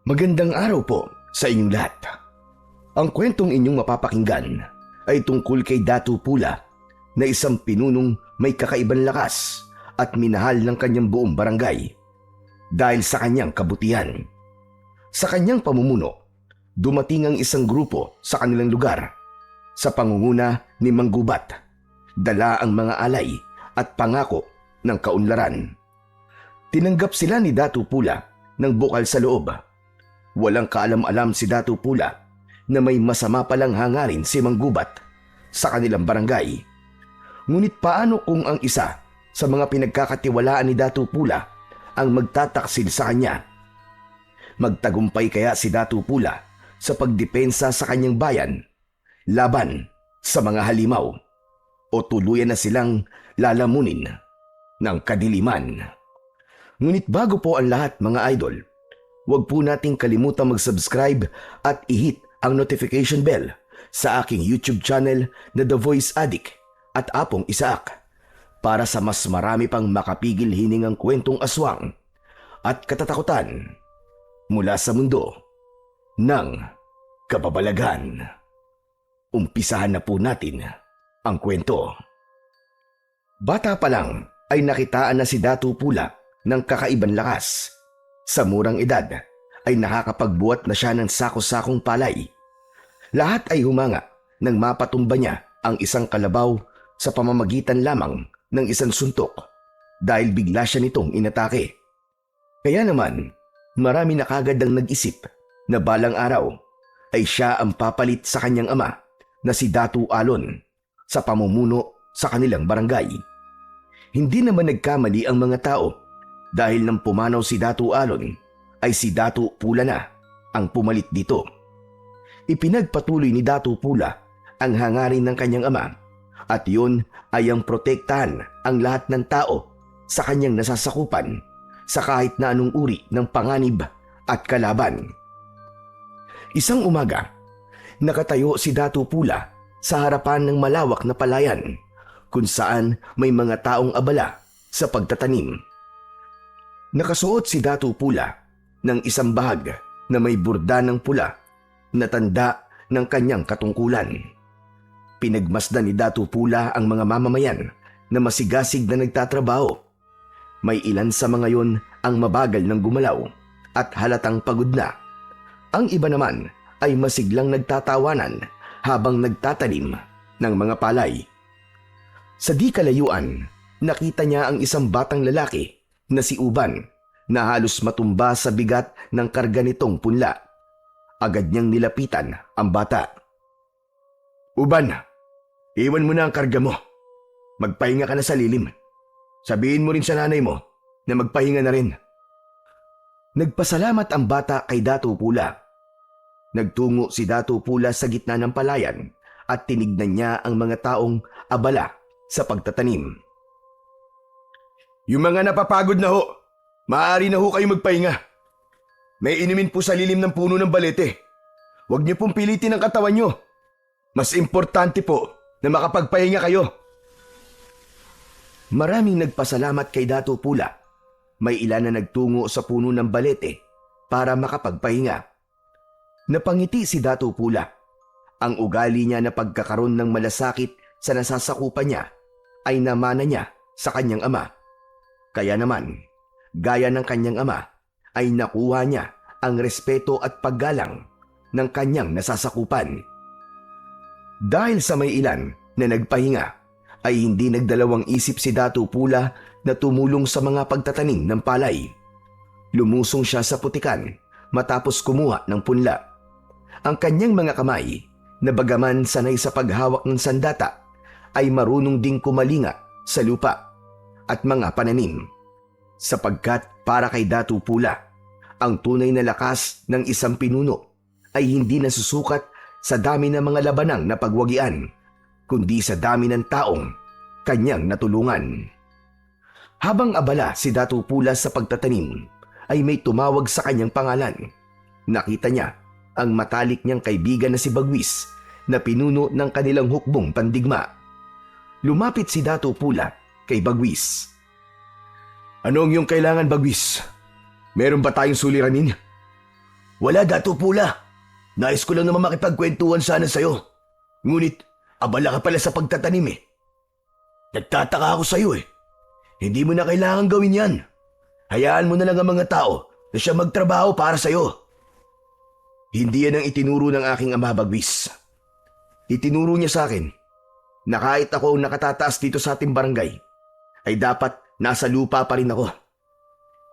Magandang araw po sa inyong lahat. Ang kwentong inyong mapapakinggan ay tungkol kay Datu Pula na isang pinunong may kakaibang lakas at minahal ng kanyang buong barangay dahil sa kanyang kabutihan. Sa kanyang pamumuno, dumating ang isang grupo sa kanilang lugar sa pangunguna ni Mang Gubat. Dala ang mga alay at pangako ng kaunlaran. Tinanggap sila ni Datu Pula ng bukal sa loob. Walang kaalam-alam si Datu Pula na may masama palang hangarin si Mang Gubat sa kanilang barangay. Ngunit paano kung ang isa sa mga pinagkakatiwalaan ni Datu Pula ang magtataksil sa kanya? Magtagumpay kaya si Datu Pula sa pagdepensa sa kanyang bayan laban sa mga halimaw o tuluyan na silang lalamunin ng kadiliman? Ngunit bago po ang lahat mga idol, huwag po nating kalimutang mag-subscribe at i-hit ang notification bell sa aking YouTube channel na The Voice Addict at Apong Isaak para sa mas marami pang makapigil hiningang kwentong aswang at katatakutan mula sa mundo ng kababalaghan. Umpisahan na po natin ang kwento. Bata pa lang ay nakitaan na si Datu Pula ng kakaibang lakas. Sa murang edad ay nakakapagbuhat na siya ng sako-sakong palay. Lahat ay humanga nang mapatumba niya ang isang kalabaw sa pamamagitan lamang ng isang suntok dahil bigla siya nitong inatake. Kaya naman, marami na kagad ang nag-isip na balang araw ay siya ang papalit sa kanyang ama na si Datu Alon sa pamumuno sa kanilang barangay. Hindi naman nagkamali ang mga tao dahil nang pumanaw si Datu Alon ay si Datu Pula na ang pumalit dito. Ipinagpatuloy ni Datu Pula ang hangarin ng kanyang ama at yun ay ang protektahan ang lahat ng tao sa kanyang nasasakupan sa kahit na anong uri ng panganib at kalaban. Isang umaga, nakatayo si Datu Pula sa harapan ng malawak na palayan kung saan may mga taong abala sa pagtatanim. Nakasuot si Datu Pula ng isang bahag na may burda ng pula na tanda ng kanyang katungkulan. Pinagmasdan ni Datu Pula ang mga mamamayan na masigasig na nagtatrabaho. May ilan sa mga yon ang mabagal ng gumalaw at halatang pagod na. Ang iba naman ay masiglang nagtatawanan habang nagtatanim ng mga palay. Sa di kalayuan, nakita niya ang isang batang lalaki na si Uban na halos matumba sa bigat ng karga nitong punla. Agad niyang nilapitan ang bata. "Uban, iwan mo na ang karga mo. Magpahinga ka na sa lilim. Sabihin mo rin sa nanay mo na magpahinga na rin." Nagpasalamat ang bata kay Datu Pula. Nagtungo si Datu Pula sa gitna ng palayan at tinignan niya ang mga taong abala sa pagtatanim. "Yung mga napapagod na ho, maaari na ho kayo magpahinga. May inumin po sa lilim ng puno ng balete. Huwag niyo pong pilitin ang katawan niyo. Mas importante po na makapagpahinga kayo." Maraming nagpasalamat kay Datu Pula. May ilan na nagtungo sa puno ng balete para makapagpahinga. Napangiti si Datu Pula. Ang ugali niya na pagkakaroon ng malasakit sa nasasakupan niya ay namana niya sa kanyang ama. Kaya naman, gaya ng kanyang ama, ay nakuha niya ang respeto at paggalang ng kanyang nasasakupan. Dahil sa may ilan na nagpahinga, ay hindi nagdalawang isip si Datu Pula na tumulong sa mga pagtatanim ng palay. Lumusong siya sa putikan matapos kumuha ng punla. Ang kanyang mga kamay, na bagaman sanay sa paghawak ng sandata, ay marunong ding kumalinga sa lupa at mga pananim. Sapagkat para kay Datu Pula, ang tunay na lakas ng isang pinuno ay hindi nasusukat sa dami ng mga labanang na pagwagian, kundi sa dami ng taong kanyang natulungan. Habang abala si Datu Pula sa pagtatanim, ay may tumawag sa kanyang pangalan. Nakita niya ang matalik niyang kaibigan na si Bagwis na pinuno ng kanilang hukbong pandigma. Lumapit si Datu Pula kay Bagwis. "Ano ang iyong kailangan, Bagwis? Meron ba tayong suliranin?" Wala, Dato Pula. Nais ko lang naman makipagkwentuhan sana sa'yo. Ngunit, abala ka pala sa pagtatanim eh. Nagtataka ako sa'yo eh. Hindi mo na kailangan gawin yan. Hayaan mo na lang ang mga tao na siya magtrabaho para sa'yo. Hindi yan ang itinuro ng aking ama, Bagwis. Itinuro niya sa akin na kahit ako ang nakatataas dito sa ating barangay, ay dapat nasa lupa pa rin ako.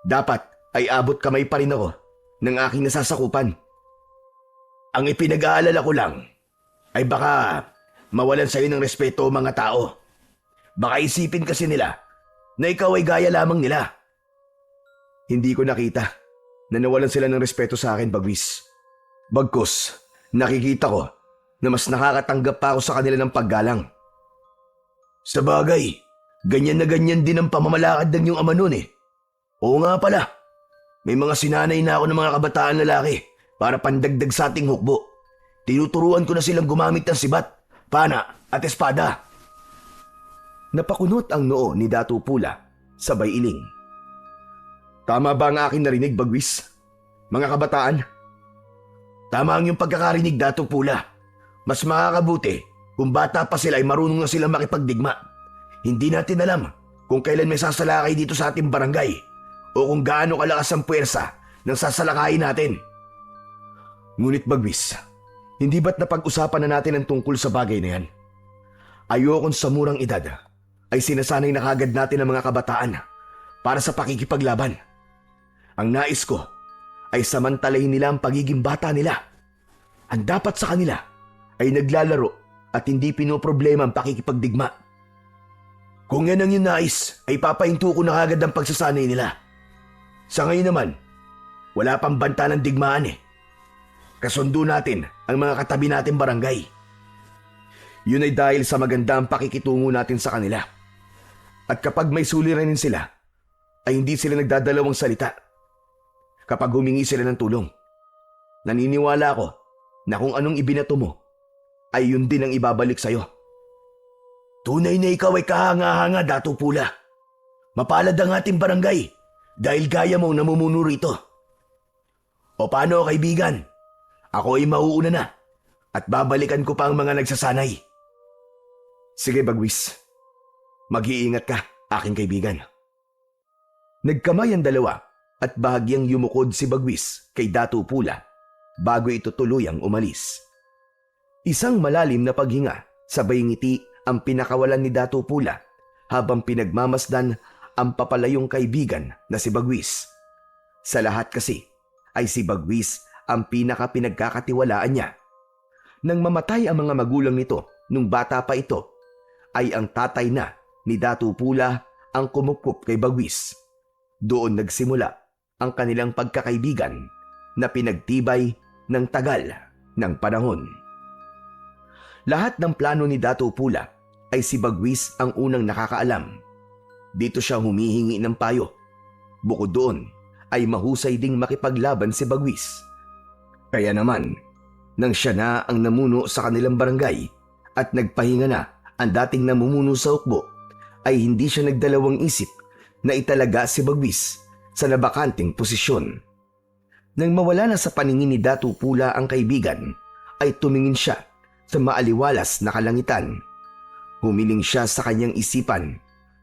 Dapat ay abot kamay pa rin ako ng aking nasasakupan. Ang ipinag-aalala ko lang ay baka mawalan sa'yo ng respeto ang mga tao. Baka isipin kasi nila na ikaw ay gaya lamang nila. Hindi ko nakita na nawalan sila ng respeto sa akin, Bagwis. Bagkus, nakikita ko na mas nakakatanggap pa ako sa kanila ng paggalang. Sa bagay, ganyan na ganyan din ang pamamalakad ng iyong ama noon eh. Oo nga pala, may mga sinanay na ako ng mga kabataan lalaki para pandagdag sa ating hukbo. Tinuturuan ko na silang gumamit ng sibat, pana at espada. Napakunot ang noo ni Dato Pula, sabay iling. Tama ba ang aking narinig, Bagwis? Mga kabataan? Tama ang iyong pagkakarinig, Dato Pula. Mas makakabuti kung bata pa sila ay marunong na silang makipagdigma. Hindi natin alam kung kailan may sasalakay dito sa ating barangay o kung gaano kalakas ang puwersa ng sasalakayin natin. Ngunit Bagwis, hindi ba't napag-usapan na natin ang tungkol sa bagay na yan? Ayokong sa murang edad ay sinasanay na kagad natin ang mga kabataan para sa pakikipaglaban. Ang nais ko ay samantalahin nila ang pagiging bata nila. Ang dapat sa kanila ay naglalaro at hindi pinoproblema ang pakikipagdigma. Kung yan ang yung nais, ay papahinto ko na kagad ang pagsasanay nila. Sa ngayon naman, wala pang banta ng digmaan eh. Kasundo natin ang mga katabi natin barangay. Yun ay dahil sa magandang pakikitungo natin sa kanila. At kapag may suliranin sila, ay hindi sila nagdadalawang salita. Kapag humingi sila ng tulong, naniniwala ako na kung anong ibinato mo, ay yun din ang ibabalik sa'yo. Tunay na ikaw ay kahanga-hanga, Dato Pula. Mapalad ang ating barangay dahil gaya mo namumuno rito. O paano, kaibigan? Ako ay mauuna na at babalikan ko pa ang mga nagsasanay. Sige, Bagwis. Mag-iingat ka, aking kaibigan. Nagkamay ang dalawa at bahagyang yumukod si Bagwis kay Dato Pula bago ito tuluyang umalis. Isang malalim na paghinga, sabay ngiti ang pinakawalan ni Dato Pula habang pinagmamasdan ang papalayong kaibigan na si Bagwis. Sa lahat kasi ay si Bagwis ang pinaka-pinagkakatiwalaan niya. Nang mamatay ang mga magulang nito nung bata pa ito, ay ang tatay na ni Dato Pula ang kumukup kay Bagwis. Doon nagsimula ang kanilang pagkakaibigan na pinagtibay ng tagal ng panahon. Lahat ng plano ni Dato Pula ay si Bagwis ang unang nakakaalam. Dito siya humihingi ng payo. Bukod doon ay mahusay ding makipaglaban si Bagwis. Kaya naman, nang siya na ang namuno sa kanilang barangay at nagpahinga na ang dating namumuno sa hukbo, ay hindi siya nagdalawang isip na italaga si Bagwis sa nabakanting posisyon. Nang mawala na sa paningin ni Dato Pula ang kaibigan, ay tumingin siya sa maaliwalas na kalangitan. Humiling siya sa kanyang isipan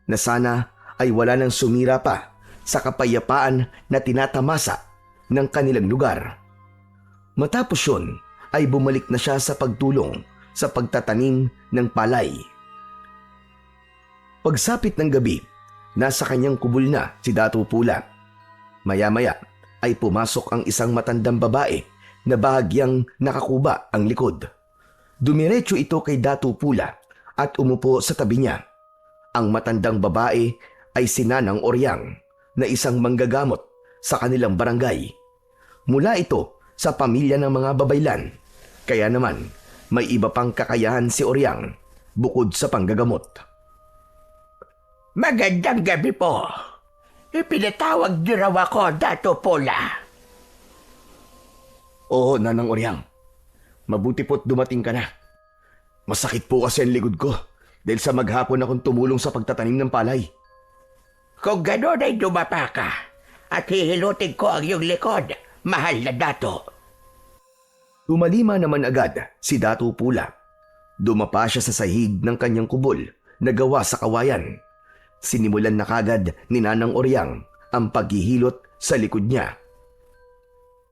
na sana ay wala nang sumira pa sa kapayapaan na tinatamasa ng kanilang lugar. Matapos yun, ay bumalik na siya sa pagtulong sa pagtatanim ng palay. Pagsapit ng gabi, nasa kanyang kubul na si Dato Pula. Maya-maya ay pumasok ang isang matandang babae na bahagyang nakakuba ang likod. Dumiretso ito kay Dato Pula at umupo sa tabi niya. Ang matandang babae ay si Nanang Oryang na isang manggagamot sa kanilang barangay. Mula ito sa pamilya ng mga babaylan, kaya naman may iba pang kakayahan si Oryang bukod sa panggagamot. Magandang gabi po. Ipinatawag niyo raw ako, Dato Pula. Oo, Nanang Oryang. Mabuti po't dumating ka na. Masakit po kasi ang likod ko dahil sa maghapon akong tumulong sa pagtatanim ng palay. Kung gano'n ay dumapa ka at hihilutin ko ang iyong likod, mahal na Dato. Tumalima naman agad si Datu Pula. Dumapa siya sa sahig ng kanyang kubol na gawa sa kawayan. Sinimulan na kagad ni Nanang Oryang ang paghihilot sa likod niya.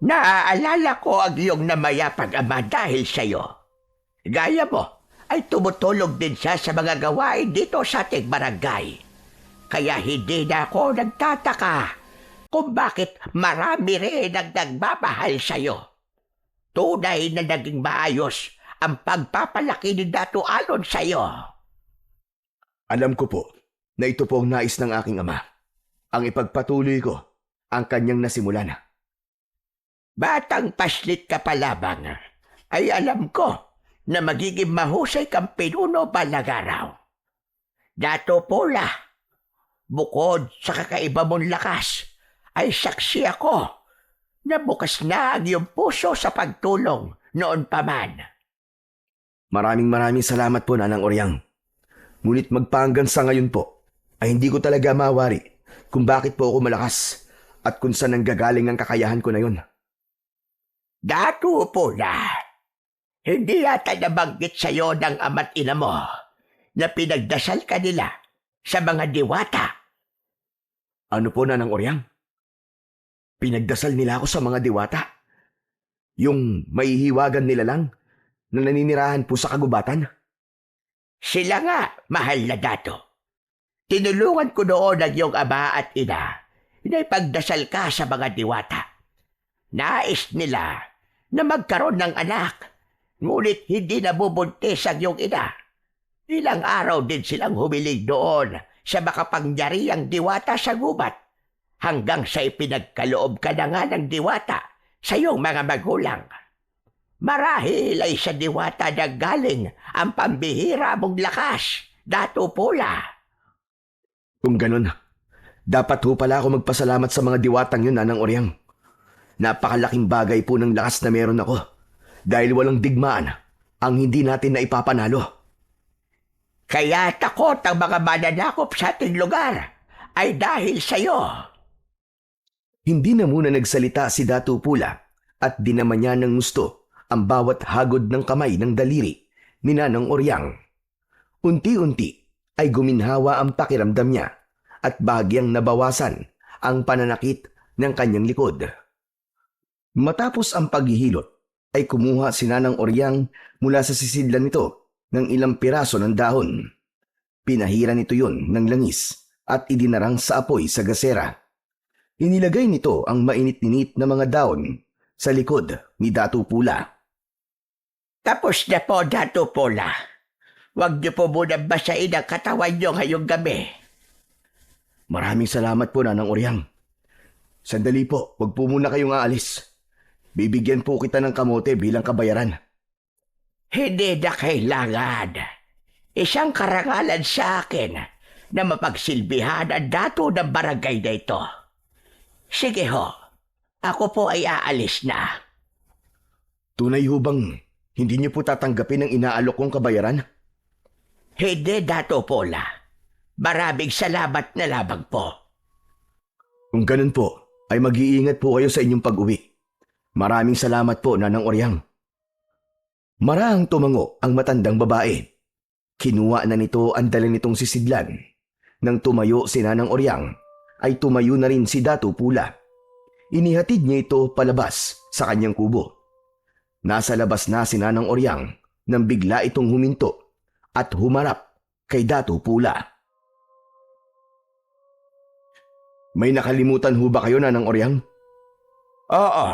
Naaalala ko ang iyong namayapang ama dahil sa'yo. Gaya mo, ay tumutulog din siya sa mga gawain dito sa ating barangay. Kaya hindi na ako nagtataka kung bakit marami rin ang nagmamahal sa'yo. Tunay na naging maayos ang pagpapalaki ni Datu Alon sa'yo. Alam ko po na ito po ang nais ng aking ama. Ang ipagpatuloy ko ang kanyang nasimulan. Batang paslit ka pa lamang, ay alam ko na magiging mahusay kang pinuno balang araw. Dato Pula, bukod sa kakaiba mong lakas, ay saksi ako na bukas na ang iyong puso sa pagtulong noon pa man. Maraming salamat po, Nanang Oryang. Ngunit magpahanggang sa ngayon po, ay hindi ko talaga mawari kung bakit po ako malakas at kung saan nanggagaling ang kakayahan ko na yun. Dato Pula, hindi yata nabanggit sa'yo ng ama't ina mo na pinagdasal ka nila sa mga diwata. Ano po, Nanang Oryang? Pinagdasal nila ako sa mga diwata? Yung maihiwagan nila lang na naninirahan po sa kagubatan? Sila nga, mahal na Dato. Tinulungan ko noon ang iyong ama at ina na ipagdasal ka sa mga diwata. Nais nila na magkaroon ng anak, ngunit hindi nabubuntis ang iyong ina. Ilang araw din silang humiling doon sa makapangyarihang diwata sa gubat, hanggang sa ipinagkaloob ka na nga ng diwata sa iyong mga magulang. Marahil ay sa diwata na galing ang pambihira mong lakas, Dato Pula. Kung ganun, dapat ho pala ako magpasalamat sa mga diwatang yun, Nanang Oryang. Napakalaking bagay po ng lakas na meron ako dahil walang digmaan ang hindi natin na ipapanalo. Kaya takot ang mga mananakop sa ating lugar ay dahil sa'yo. Hindi na muna nagsalita si Datu Pula at dinaman niya ng gusto ang bawat hagod ng kamay ng daliri ni Nanang Oryang. Unti-unti ay guminhawa ang pakiramdam niya at bahagyang nabawasan ang pananakit ng kanyang likod. Matapos ang paghihilot, ay kumuha si Nanang Oryang mula sa sisidlan nito ng ilang piraso ng dahon. Pinahira nito yun ng langis at idinarang sa apoy sa gasera. Inilagay nito ang mainit-init na mga dahon sa likod ni Datu Pula. Tapos na po, Dato Pula. Huwag niyo po muna basain ang katawan niyo ngayong gabi. Maraming salamat po, Nanang Oryang. Sandali po, wag po muna kayong aalis. Bibigyan po kita ng kamote bilang kabayaran. Hindi na kailangan. Isang karangalan sa akin na mapagsilbihan ang dato ng barangay na ito. Sige ho, ako po ay aalis na. Tunay ho bang hindi niyo po tatanggapin ang inaalok kong kabayaran? Hindi, Dato Pula. Maraming salamat na lamang po. Kung ganun po, ay mag-iingat po kayo sa inyong pag-uwi. Maraming salamat po, Nanang Oryang. Marahang tumango ang matandang babae. Kinuha na nito ang dala nitong sisidlan. Nang tumayo si Nanang Oryang, ay tumayo na rin si Datu Pula. Inihatid niya ito palabas sa kanyang kubo. Nasa labas na si Nanang Oryang nang bigla itong huminto at humarap kay Datu Pula. May nakalimutan ho ba kayo, Nanang Oryang? Oo,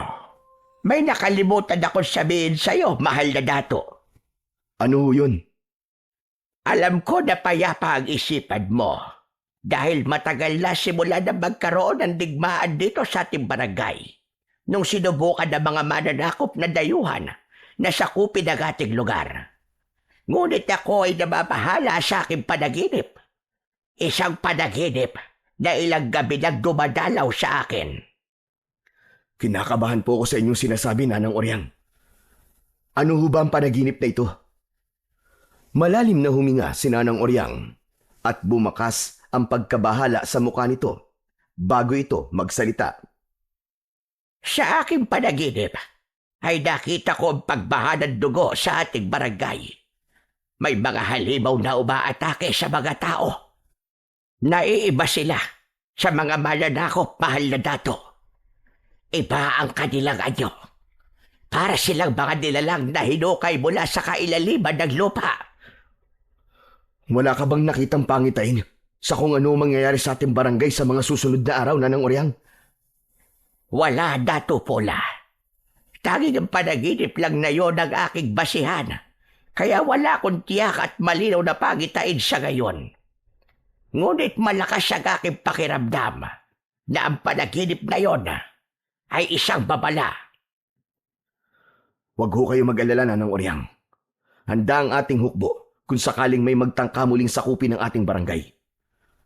may nakalimutan akong sabihin sa'yo, mahal na Dato. Ano ho yun? Alam ko na payapa ang isipan mo dahil matagal na simula na magkaroon ng digmaan dito sa ating barangay nung sinubukan ng mga mananakop na dayuhan na sakupin ang ating lugar. Ngunit ako ay nababahala sa aking panaginip. Isang panaginip na ilang gabi nang dumadalaw sa akin. Kinakabahan po ako sa inyong sinasabi, Nanang Oryang. Ano ho ba ang panaginip na ito? Malalim na huminga si Nanang Oryang at bumakas ang pagkabahala sa mukha nito bago ito magsalita. Sa aking panaginip, ay nakita ko ang pagbaha ng dugo sa ating barangay. May mga halimaw na umaatake sa mga tao. Naiiba sila sa mga mananakop, mahal na dato. Iba ang kanilang anyo. Para silang mga nilalang na hinukay mula sa kailaliman ng lupa. Wala ka bang nakitang pangitain sa kung ano mangyayari sa ating barangay sa mga susunod na araw, Nanang Oryang? Wala, Dato Pola. Tanging ang panaginip lang na yon ang aking basihan. Kaya wala akong tiyak at malinaw na pangitain sa ngayon. Ngunit malakas ang aking pakiramdam na ang panaginip na yon ay isang babala. Huwag ho kayo mag-alala, Nanang Oryang. Handa ang ating hukbo kung sakaling may magtangka muling sakupin ng ating barangay.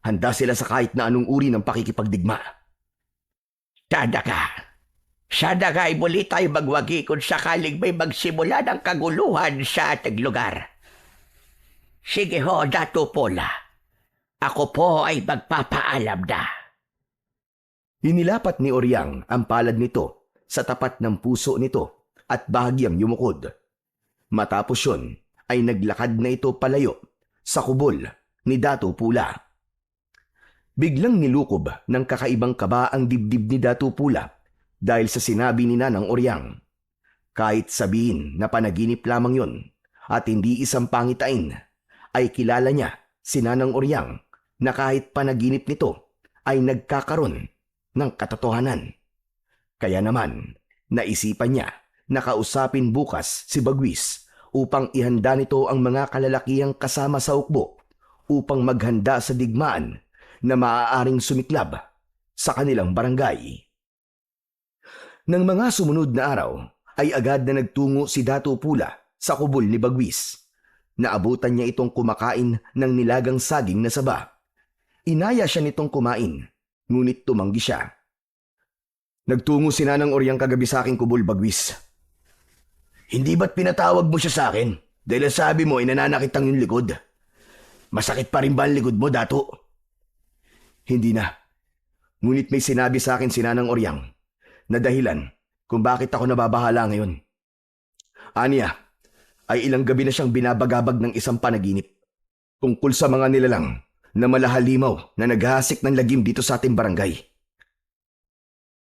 Handa sila sa kahit na anong uri ng pakikipagdigma. Sana ka ay muli tayo magwagi kung sakaling may magsimula ng kaguluhan sa ating lugar. Sige ho, Dato Pola. Ako po ay magpapaalam na. Inilapat ni Oryang ang palad nito sa tapat ng puso nito at bahagyang yumukod. Matapos yun ay naglakad na ito palayo sa kubol ni Dato Pula. Biglang nilukob ng kakaibang kaba ang dibdib ni Dato Pula dahil sa sinabi ni Nanang Oryang. Kahit sabihin na panaginip lamang yon at hindi isang pangitain, ay kilala niya si Nanang Oryang na kahit panaginip nito ay nagkakaroon ng katotohanan. Kaya naman, naisipan niya na kausapin bukas si Bagwis upang ihanda nito ang mga kalalakihang kasama sa hukbo upang maghanda sa digmaan na maaaring sumiklab sa kanilang barangay. Nang mga sumunod na araw, ay agad na nagtungo si Dato Pula sa kubol ni Bagwis. Naabutan niya itong kumakain ng nilagang saging na saba. Inaya siya nitong kumain, ngunit tumanggi siya. Nagtungo si Nanang Oryang kagabi sa aking kubol, Bagwis. Hindi ba't pinatawag mo siya sa akin? Dahil ang sabi mo ay nananakit ang iyong likod. Masakit pa rin ba ang likod mo, Dato? Hindi na. Ngunit may sinabi sa akin si Nanang Oryang na dahilan kung bakit ako nababahala ngayon. Aniya, ay ilang gabi na siyang binabagabag ng isang panaginip tungkol sa mga nilalang na malahalimaw na naghahasik ng lagim dito sa ating barangay.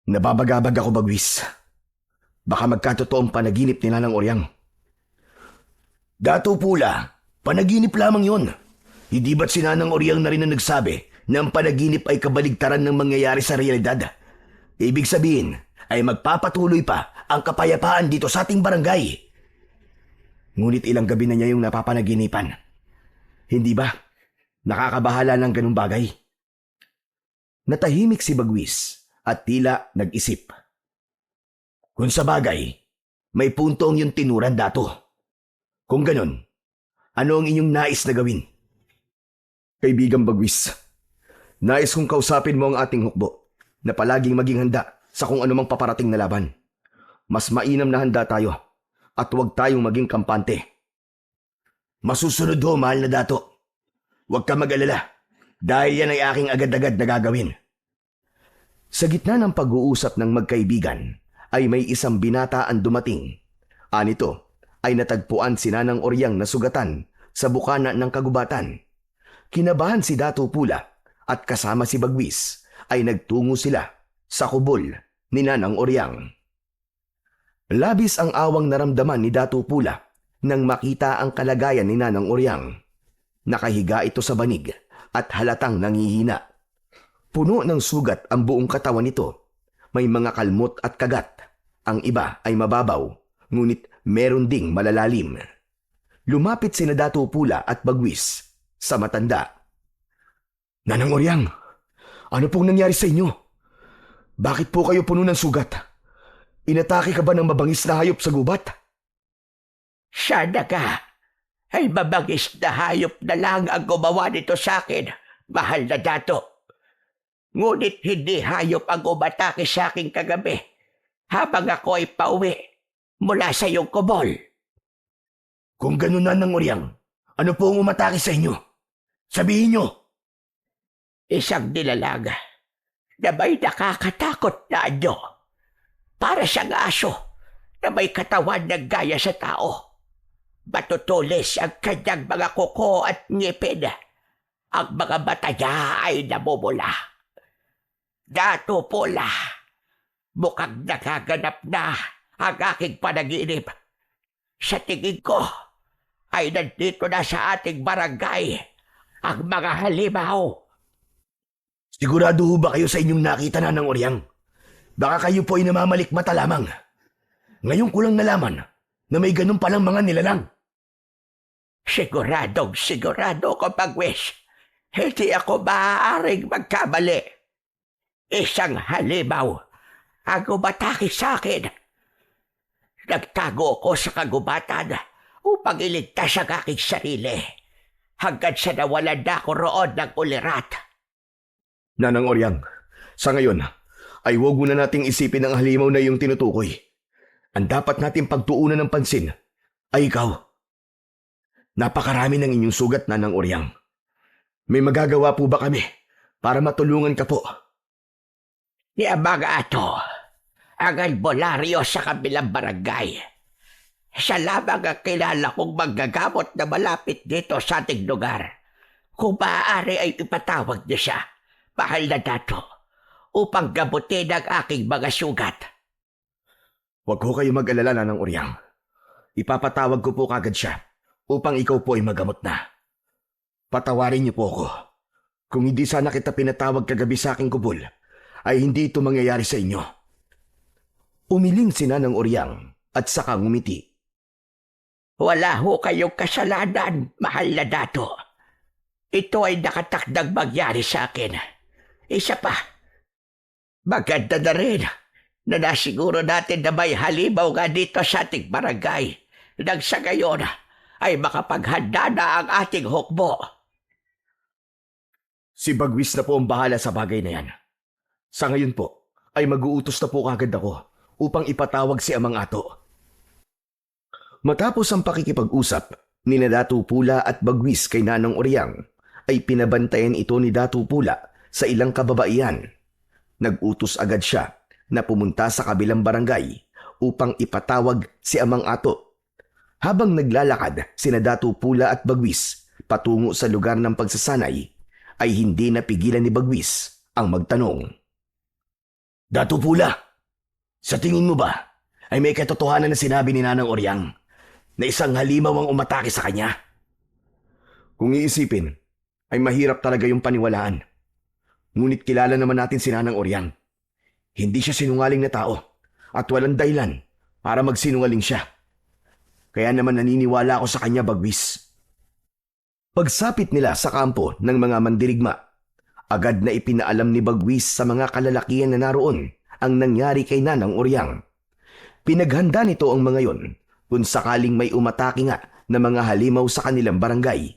Nababagabag ako, Bagwis. Baka magkatotoong panaginip ni Nanang Oryang. Dato Pula, panaginip lamang yon. Hindi ba't si Nanang Oryang na rin ang nagsabi na ang panaginip ay kabaligtaran ng mangyayari sa realidad? Ibig sabihin ay magpapatuloy pa ang kapayapaan dito sa ating barangay. Ngunit ilang gabi na niya yung napapanaginipan. Hindi ba? Nakakabahala ng ganung bagay. Natahimik si Bagwis at tila nag-isip. Kung sa bagay, may punto ang iyong tinuran, Dato. Kung ganon, ano ang inyong nais na gawin? Kaibigang Bagwis, nais kong kausapin mo ang ating hukbo na palaging maging handa sa kung anumang paparating na laban. Mas mainam na handa tayo at huwag tayong maging kampante. Masusunod ho, mahal na Dato. Huwag ka mag-alala dahil yan ay aking agad-agad na gagawin. Sa gitna ng pag-uusap ng magkaibigan ay may isang binata ang dumating. Anito ay natagpuan si Nanang Oryang na sugatan sa bukana ng kagubatan. Kinabahan si Dato Pula at kasama si Bagwis ay nagtungo sila sa kubol ni Nanang Oryang. Labis ang awang naramdaman ni Dato Pula nang makita ang kalagayan ni Nanang Oryang. Nakahiga ito sa banig at halatang nangihina. Puno ng sugat ang buong katawan nito. May mga kalmot at kagat. Ang iba ay mababaw, ngunit meron ding malalalim. Lumapit sina Dato Pula at Bagwis sa matanda. Nanang Oryang, ano pong nangyari sa inyo? Bakit po kayo puno ng sugat? Inatake ka ba ng mabangis na hayop sa gubat? Sana ka ay mabangis na hayop na lang ang gumawa nito sa akin, mahal na Dato. Ngunit hindi hayop ang umatake sa akin kagabi habang ako ay pauwi mula sa iyong kubol. Kung ganun na, Nanang Oryang, ano po ang umatake sa inyo? Sabihin nyo. Isang nilalang na may nakakatakot na anyo. Para siyang aso na may katawan na gaya sa tao. Matutulis ang kanyang mga kuko at ngipin. Ang mga mata niya ay namumula. Dato Pula, mukhang nagaganap na ang aking panaginip. Sa tingin ko, ay nandito na sa ating barangay ang mga halimaw. Sigurado ho ba kayo sa inyong nakita na ng Oryang? Baka kayo po ay namamalikmata lamang. Ngayon ko lang nalaman na may ganun palang mga nilalang. Sigurado ko, Bagwis. Hindi ako maaaring magkamali. Isang halimaw ang umatake sa akin. Nagtago ako sa kagubatan upang iligtas ang aking sarili hanggang sa nawalan na ako roon ng ulirat. Nanang Oryang, sa ngayon ay huwag muna nating isipin ang halimaw na iyong tinutukoy. Ang dapat nating pagtuunan ng pansin ay ikaw. Napakarami ng inyong sugat, Nanang Oryang. May magagawa po ba kami para matulungan ka po? Ni mga ato, ang albularyo sa kabilang barangay. Siya lamang ang kilala kong manggagamot na malapit dito sa ating lugar. Kung maaari ay ipatawag niya siya, mahal na dato, upang gamutin ang aking mga sugat. Huwag ko kayo mag-alala, Nanang Oryang. Ipapatawag ko po kagad siya upang ikaw po ay magamot na. Patawarin niyo po ako. Kung hindi sana kita pinatawag kagabi sa aking kubol, ay hindi ito mangyayari sa inyo. Umiling si Nanang Oryang at saka ngumiti. Wala ho kayong kasalanan, mahal na dato. Ito ay nakatakdang mangyari sa akin. Isa pa, maganda na rin na nasiguro natin na may halimaw nga dito sa ating barangay nang sa gayon ay makapaghanda na ang ating hukbo. Si Bagwis na po ang bahala sa bagay na yan. Sa ngayon po, ay mag-uutos na po kagad ako upang ipatawag si Amang Ato. Matapos ang pakikipag-usap ni Dato Pula at Bagwis kay Nanang Oryang, ay pinabantayan ito ni Dato Pula sa ilang kababaihan. Nag-utos agad siya na pumunta sa kabilang barangay upang ipatawag si Amang Ato. Habang naglalakad sina Dato Pula at Bagwis patungo sa lugar ng pagsasanay, ay hindi napigilan ni Bagwis ang magtanong. Dato Pula, sa tingin mo ba ay may katotohanan na sinabi ni Nanang Oryang na isang halimaw ang umatake sa kanya? Kung iisipin, ay mahirap talaga yung paniwalaan. Ngunit kilala naman natin si Nanang Oryang. Hindi siya sinungaling na tao at walang dahilan para magsinungaling siya. Kaya naman naniniwala ako sa kanya, Bagwis. Pagsapit nila sa kampo ng mga mandirigma, agad na ipinaalam ni Bagwis sa mga kalalakihan na naroon ang nangyari kay Nanang Oryang. Pinaghanda nito ang mga yon kung sakaling may umatake nga na mga halimaw sa kanilang barangay.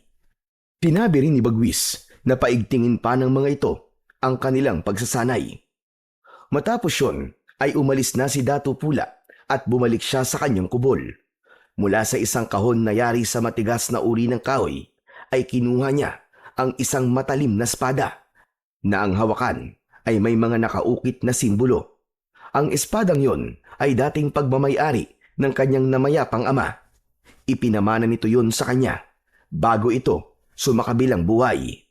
Tinabi rin ni Bagwis na paigtingin pa ng mga ito ang kanilang pagsasanay. Matapos yun ay umalis na si Dato Pula at bumalik siya sa kanyang kubol. Mula sa isang kahon na yari sa matigas na uri ng kahoy ay kinuha niya ang isang matalim na espada na ang hawakan ay may mga nakaukit na simbolo. Ang espadang yon ay dating pagmamayari ng kanyang namayapang ama. Ipinamana nito yon sa kanya bago ito sumakabilang buhay.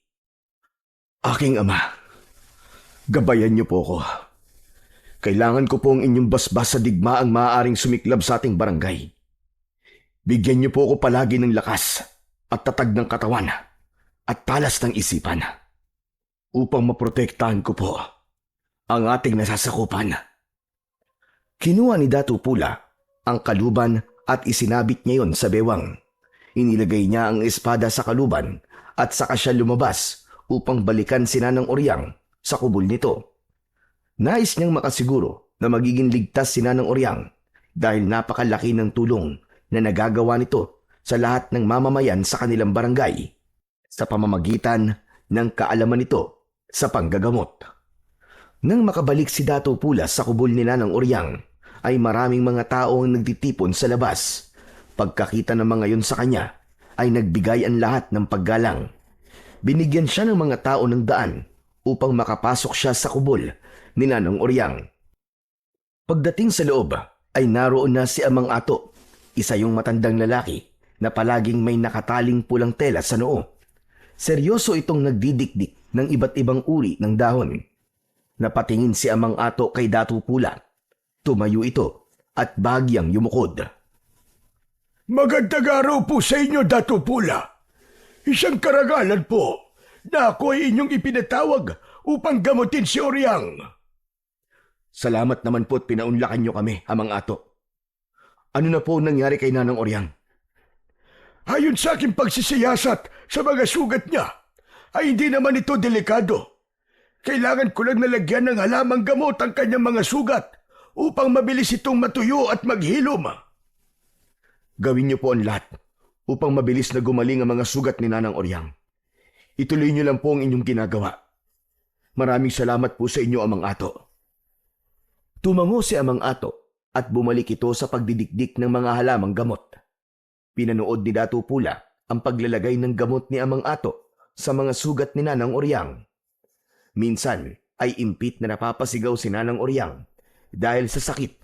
Aking ama, gabayan niyo po ko. Kailangan ko po ang inyong basbas sa digmaang maaaring sumiklab sa ating barangay. Bigyan niyo po ako palagi ng lakas at tatag ng katawan at talas ng isipan upang maprotektahan ko po ang ating nasasakupan. Kinuha ni Dato Pula ang kaluban at isinabit niya yon sa bewang. Inilagay niya ang espada sa kaluban at saka siya lumabas upang balikan si Nanang Oryang sa kubol nito. Nais niyang makasiguro na magiging ligtas si Nanang Oryang dahil napakalaki ng tulong na nagagawa nito sa lahat ng mamamayan sa kanilang barangay sa pamamagitan ng kaalaman nito sa panggagamot. Nang makabalik si Dato Pula sa kubol ni Nanang Oryang, ay maraming mga tao ang nagtitipon sa labas. Pagkakita ng mga yun sa kanya, ay nagbigay ang lahat ng paggalang. Binigyan siya ng mga tao ng daan upang makapasok siya sa kubol ni Nanang Oryang. Pagdating sa loob, ay naroon na si Amang Ato, isa yung matandang lalaki na palaging may nakataling pulang tela sa noo. Seryoso itong nagdidikdik ng iba't ibang uri ng dahon. Napatingin si Amang Ato kay Datu Pula. Tumayo ito at bahagyang yumukod. Magandang araw po sa inyo, Datu Pula. Isang karangalan po na ako ay inyong ipinatawag upang gamutin si Oryang. Salamat naman po at pinaunlakan niyo kami, Amang Ato. Ano na po nangyari kay Nanang Oryang? Ayon sa aking pagsisiyasat sa mga sugat niya, ay hindi naman ito delikado. Kailangan ko lang nalagyan ng halamang gamot ang kanyang mga sugat upang mabilis itong matuyo at maghilom. Gawin niyo po ang lahat upang mabilis na gumaling ang mga sugat ni Nanang Oryang. Ituloy niyo lang po ang inyong ginagawa. Maraming salamat po sa inyo, Amang Ato. Tumango si Amang Ato at bumalik ito sa pagdidikdik ng mga halamang gamot. Pinanood ni Datu Pula ang paglalagay ng gamot ni Amang Ato sa mga sugat ni Nanang Oryang. Minsan ay impit na napapasigaw si Nanang Oryang dahil sa sakit,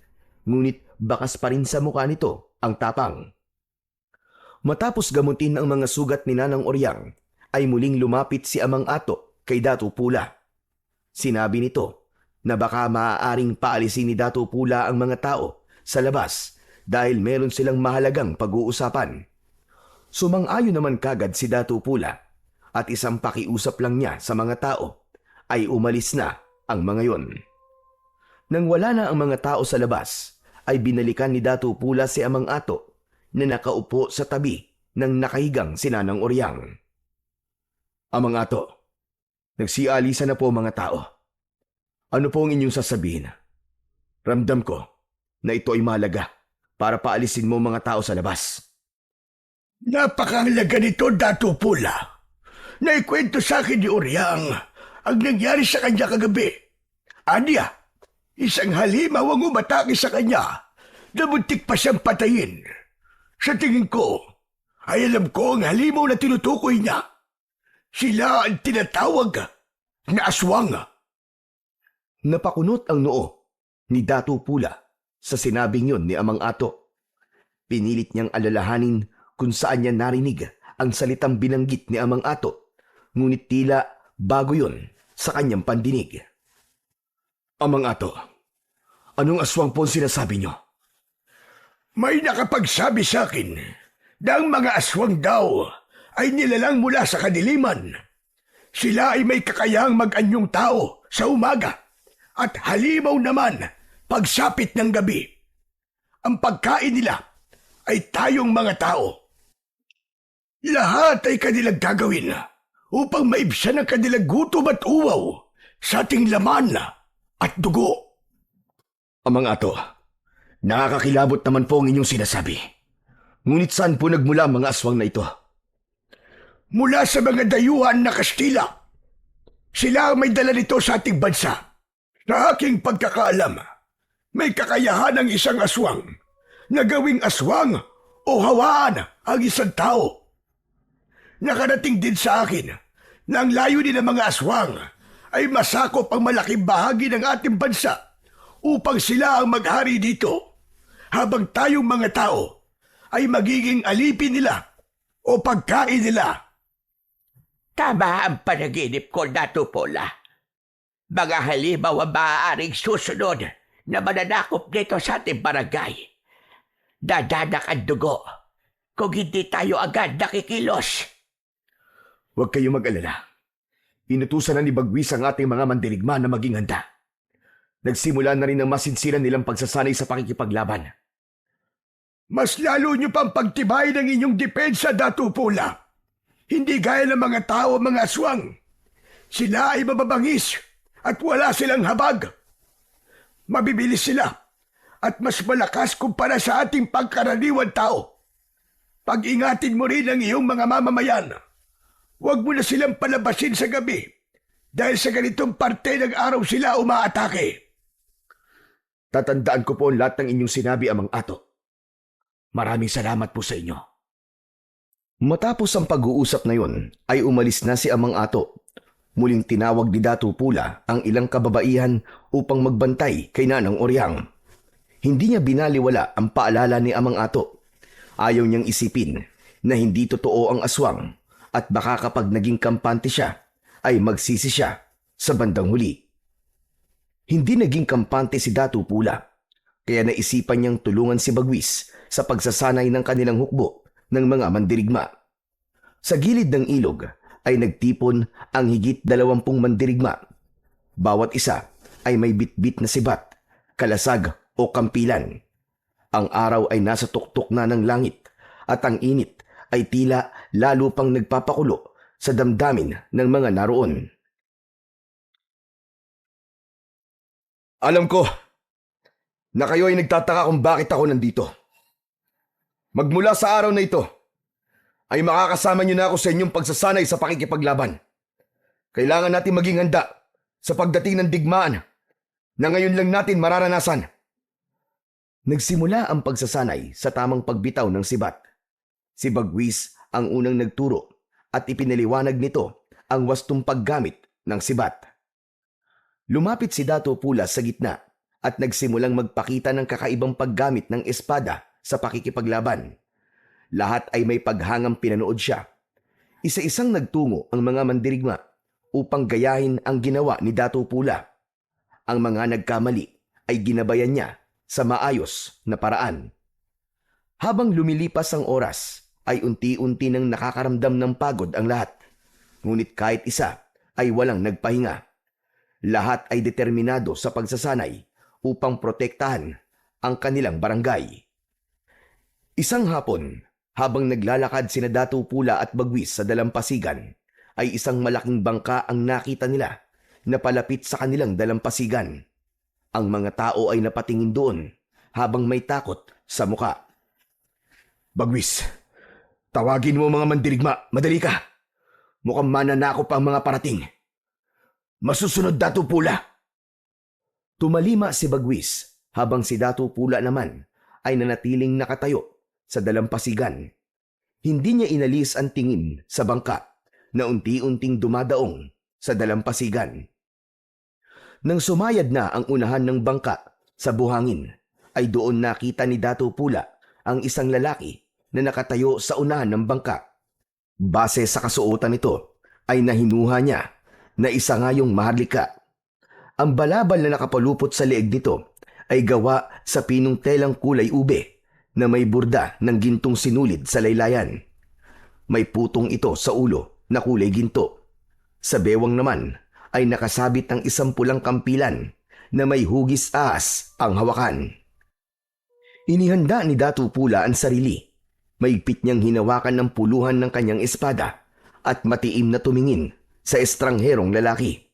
ngunit bakas pa rin sa mukha nito ang tapang. Matapos gamutin ang mga sugat ni Nanang Oryang, ay muling lumapit si Amang Ato kay Datu Pula. Sinabi nito na baka maaaring paalisin ni Datu Pula ang mga tao sa labas dahil meron silang mahalagang pag-uusapan. Sumang-ayon naman kagad si Datu Pula at isang pakiusap lang niya sa mga tao ay umalis na ang mga yon. Nang wala na ang mga tao sa labas, ay binalikan ni Datu Pula si Amang Ato na nakaupo sa tabi ng nakahigang si Nanang Oryang. Amang Ato, nagsialisa na po mga tao. Ano po ang inyong sasabihin? Ramdam ko na ito ay mahalaga para paalisin mo mga tao sa labas. Napakahalaga nito, Datu Pula. Naikwento sa akin ni Oryang ang nangyari sa kanya kagabi. Anya, isang halimaw ang umatake sa kanya na muntik pa siyang patayin. Sa tingin ko, ay alam ko ang halimaw na tinutukoy niya. Sila ang tinatawag na aswang. Napakunot ang noo ni Datu Pula sa sinabing yun ni Amang Ato. Pinilit niyang alalahanin kung saan niya narinig ang salitang binanggit ni Amang Ato, ngunit tila bago yun sa kanyang pandinig. Amang Ato, anong aswang po ang sinasabi niyo? May nakapagsabi sa akin na ang mga aswang daw ay nilalang mula sa kadiliman. Sila ay may kakayahang mag-anyong tao sa umaga at halimaw naman pagsapit ng gabi. Ang pagkain nila ay tayong mga tao. Lahat ay kanilang gagawin upang maibsan ang kanilang gutom at uwaw sa ating laman at dugo. Amang Ato, nakakakilabot naman po ang inyong sinasabi. Ngunit saan po nagmula ang mga aswang na ito? Mula sa mga dayuhan na Kastila. Sila ang may dala nito sa ating bansa. Sa aking pagkakaalam, may kakayahan ng isang aswang na gawing aswang o hawaan ang isang tao. Nakarating din sa akin na ang layunin ng mga aswang ay masakop ang malaking bahagi ng ating bansa upang sila ang maghari dito, habang tayong mga tao ay magiging alipin nila o pagkain nila. Tama ang panaginip ko, Datu Pula. Mga halimaw ang maaaring susunod na mananakop dito sa ating barangay. Dadanak ang dugo kung hindi tayo agad nakikilos. Huwag kayong mag-alala. Inutusan na ni Bagwis ang ating mga mandirigma na maging handa. Nagsimula na rin ang masinsinan nilang pagsasanay sa pakikipaglaban. Mas lalo nyo pang pagtibay ng inyong depensa, Datu Pula. Hindi gaya ng mga tao, mga aswang. Sila ay mababangis at wala silang habag. Mabibilis sila at mas malakas kumpara sa ating pagkaraniwan tao. Pag-ingatin mo rin ang iyong mga mamamayan. Huwag mo na silang palabasin sa gabi dahil sa ganitong parte ng araw sila umaatake. Tatandaan ko po ang lahat ng inyong sinabi, Amang Ato. Maraming salamat po sa inyo. Matapos ang pag-uusap na yun, ay umalis na si Amang Ato. Muling tinawag ni Datu Pula ang ilang kababaihan upang magbantay kay Nanang Oryang. Hindi niya binaliwala ang paalala ni Amang Ato. Ayaw niyang isipin na hindi totoo ang aswang at baka kapag naging kampante siya, ay magsisi siya sa bandang huli. Hindi naging kampante si Datu Pula, kaya naisipan niyang tulungan si Bagwis sa pagsasanay ng kanilang hukbo ng mga mandirigma. Sa gilid ng ilog ay nagtipon ang higit 20 mandirigma. Bawat isa ay may bitbit na sibat, kalasag o kampilan. Ang araw ay nasa tuktok na ng langit at ang init ay tila lalo pang nagpapakulo sa damdamin ng mga naroon. Alam ko na kayo ay nagtataka kung bakit ako nandito. Magmula sa araw na ito, ay makakasama niyo na ako sa inyong pagsasanay sa pakikipaglaban. Kailangan natin maging handa sa pagdating ng digmaan na ngayon lang natin mararanasan. Nagsimula ang pagsasanay sa tamang pagbitaw ng sibat. Si Bagwis ang unang nagturo at ipinaliwanag nito ang wastong paggamit ng sibat. Lumapit si Dato Pula sa gitna at nagsimulang magpakita ng kakaibang paggamit ng espada sa pakikipaglaban. Lahat ay may paghangang pinanood siya. Isa-isang nagtungo ang mga mandirigma upang gayahin ang ginawa ni Dato Pula. Ang mga nagkamali ay ginabayan niya sa maayos na paraan. Habang lumilipas ang oras, ay unti-unti nang nakakaramdam ng pagod ang lahat. Ngunit kahit isa ay walang nagpahinga. Lahat ay determinado sa pagsasanay upang protektahan ang kanilang barangay. Isang hapon, habang naglalakad sina Dato Pula at Bagwis sa dalampasigan, ay isang malaking bangka ang nakita nila na palapit sa kanilang dalampasigan. Ang mga tao ay napatingin doon habang may takot sa muka. Bagwis, tawagin mo mga mandirigma, madali ka. Mukhang mananakop ang mga parating. Masusunod, Dato Pula. Tumalima si Bagwis habang si Dato Pula naman ay nanatiling nakatayo sa dalampasigan. Hindi niya inalis ang tingin sa bangka na unti-unting dumadaong sa dalampasigan. Nang sumayad na ang unahan ng bangka sa buhangin, ay doon nakita ni Dato Pula ang isang lalaki na nakatayo sa unahan ng bangka. Base sa kasuotan nito, ay nahinuha niya na isa ngayong maharlika. Ang balabal na nakapalupot sa leeg nito ay gawa sa pinong telang kulay ube na may burda ng gintong sinulid sa laylayan. May putong ito sa ulo na kulay ginto. Sa bewang naman ay nakasabit ang isang pulang kampilan na may hugis ahas ang hawakan. Inihanda ni Dato Pula ang sarili. Maigpit niyang hinawakan ng puluhan ng kanyang espada at matiim na tumingin sa estrangherong lalaki.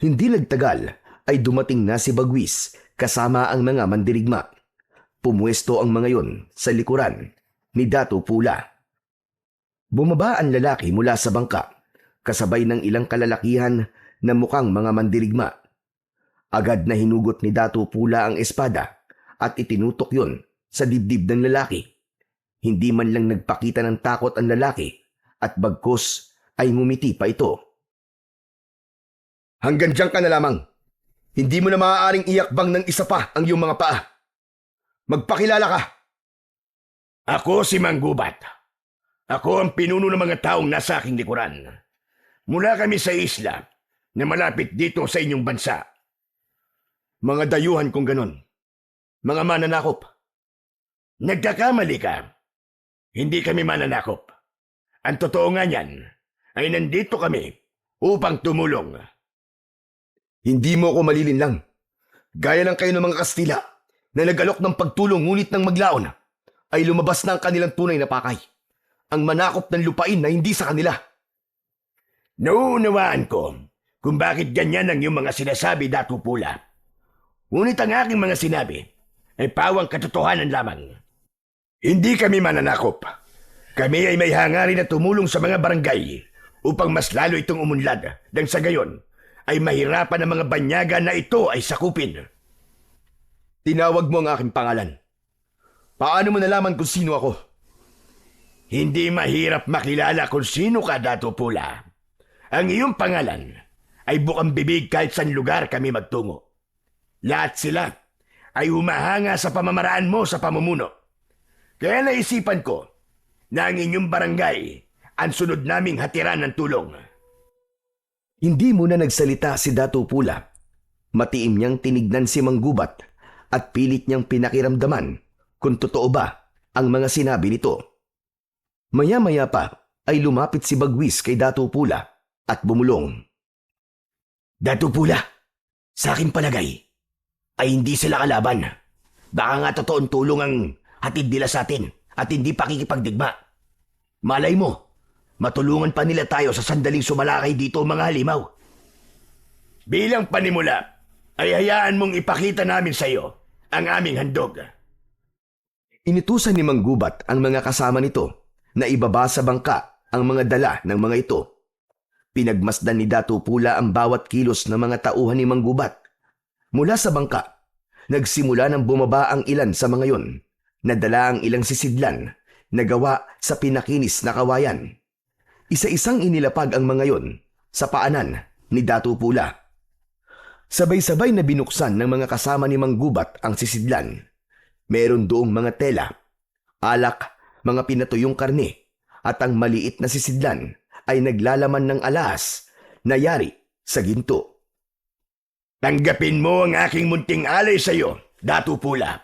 Hindi nagtagal ay dumating na si Bagwis kasama ang mga mandirigma. Pumuesto ang mga yon sa likuran ni Dato Pula. Bumaba ang lalaki mula sa bangka, kasabay ng ilang kalalakihan na mukhang mga mandirigma. Agad na hinugot ni Dato Pula ang espada at itinutok yon sa dibdib ng lalaki. Hindi man lang nagpakita ng takot ang lalaki at bagkus ay ngumiti pa ito. Hanggang diyan ka na lamang. Hindi mo na maaaring iakbang ng isa pa ang iyong mga paa. Magpakilala ka. Ako si Manggubat. Ako ang pinuno ng mga taong nasa aking likuran. Mula kami sa isla na malapit dito sa inyong bansa. Mga dayuhan kung ganon. Mga mananakop. Nagkakamali ka. Hindi kami mananakop. Ang totoo nga niyan ay nandito kami upang tumulong. Hindi mo ako malilinlang. Gaya lang kayo ng mga Kastila na nag-alok ng pagtulong ngunit nang maglaon ay lumabas na ang kanilang tunay na pakay. Ang manakop ng lupain na hindi sa kanila. Nauunawaan ko kung bakit ganyan ang iyong mga sinasabi, Dato Pula. Ngunit ang aking mga sinabi ay pawang katotohanan lamang. Hindi kami mananakop. Kami ay may hangarin na tumulong sa mga barangay upang mas lalo itong umunlad nang sa gayon ay mahirapan ang mga banyaga na ito ay sakupin. Tinawag mo ang aking pangalan. Paano mo nalaman kung sino ako? Hindi mahirap makilala kung sino ka, Dato Pula. Ang iyong pangalan ay bukang bibig kahit saan lugar kami magtungo. Lahat sila ay humahanga sa pamamaraan mo sa pamumuno. Kaya naisipan ko na ang inyong barangay ang sunod naming hatiran ng tulong. Hindi muna nagsalita si Dato Pula. Matiim niyang tinignan si Manggubat at pilit niyang pinakiramdaman kung totoo ba ang mga sinabi nito. Maya-maya pa ay lumapit si Bagwis kay Dato Pula at bumulong. Dato Pula, sa aking palagay ay hindi sila kalaban. Baka nga totoong tulong ang hatid nila sa atin at hindi pakikipagdigma. Malay mo, matulungan pa nila tayo sa sandaling sumalakay dito mga halimaw. Bilang panimula, ay hayaan mong ipakita namin sa iyo ang aming handog. Inutusan ni Manggubat ang mga kasama nito na ibaba sa bangka ang mga dala ng mga ito. Pinagmasdan ni Dato Pula ang bawat kilos ng mga tauhan ni Manggubat. Mula sa bangka, nagsimula ng bumaba ang ilan sa mga yon. Nadala ang ilang sisidlan na gawa sa pinakinis na kawayan. Isa-isang inilapag ang mga yon sa paanan ni Dato Pula. Sabay-sabay na binuksan ng mga kasama ni Manggubat ang sisidlan. Meron doong mga tela, alak, mga pinatuyong karne, at ang maliit na sisidlan ay naglalaman ng alahas na yari sa ginto. Tanggapin mo ang aking munting alay sa iyo, Dato Pula.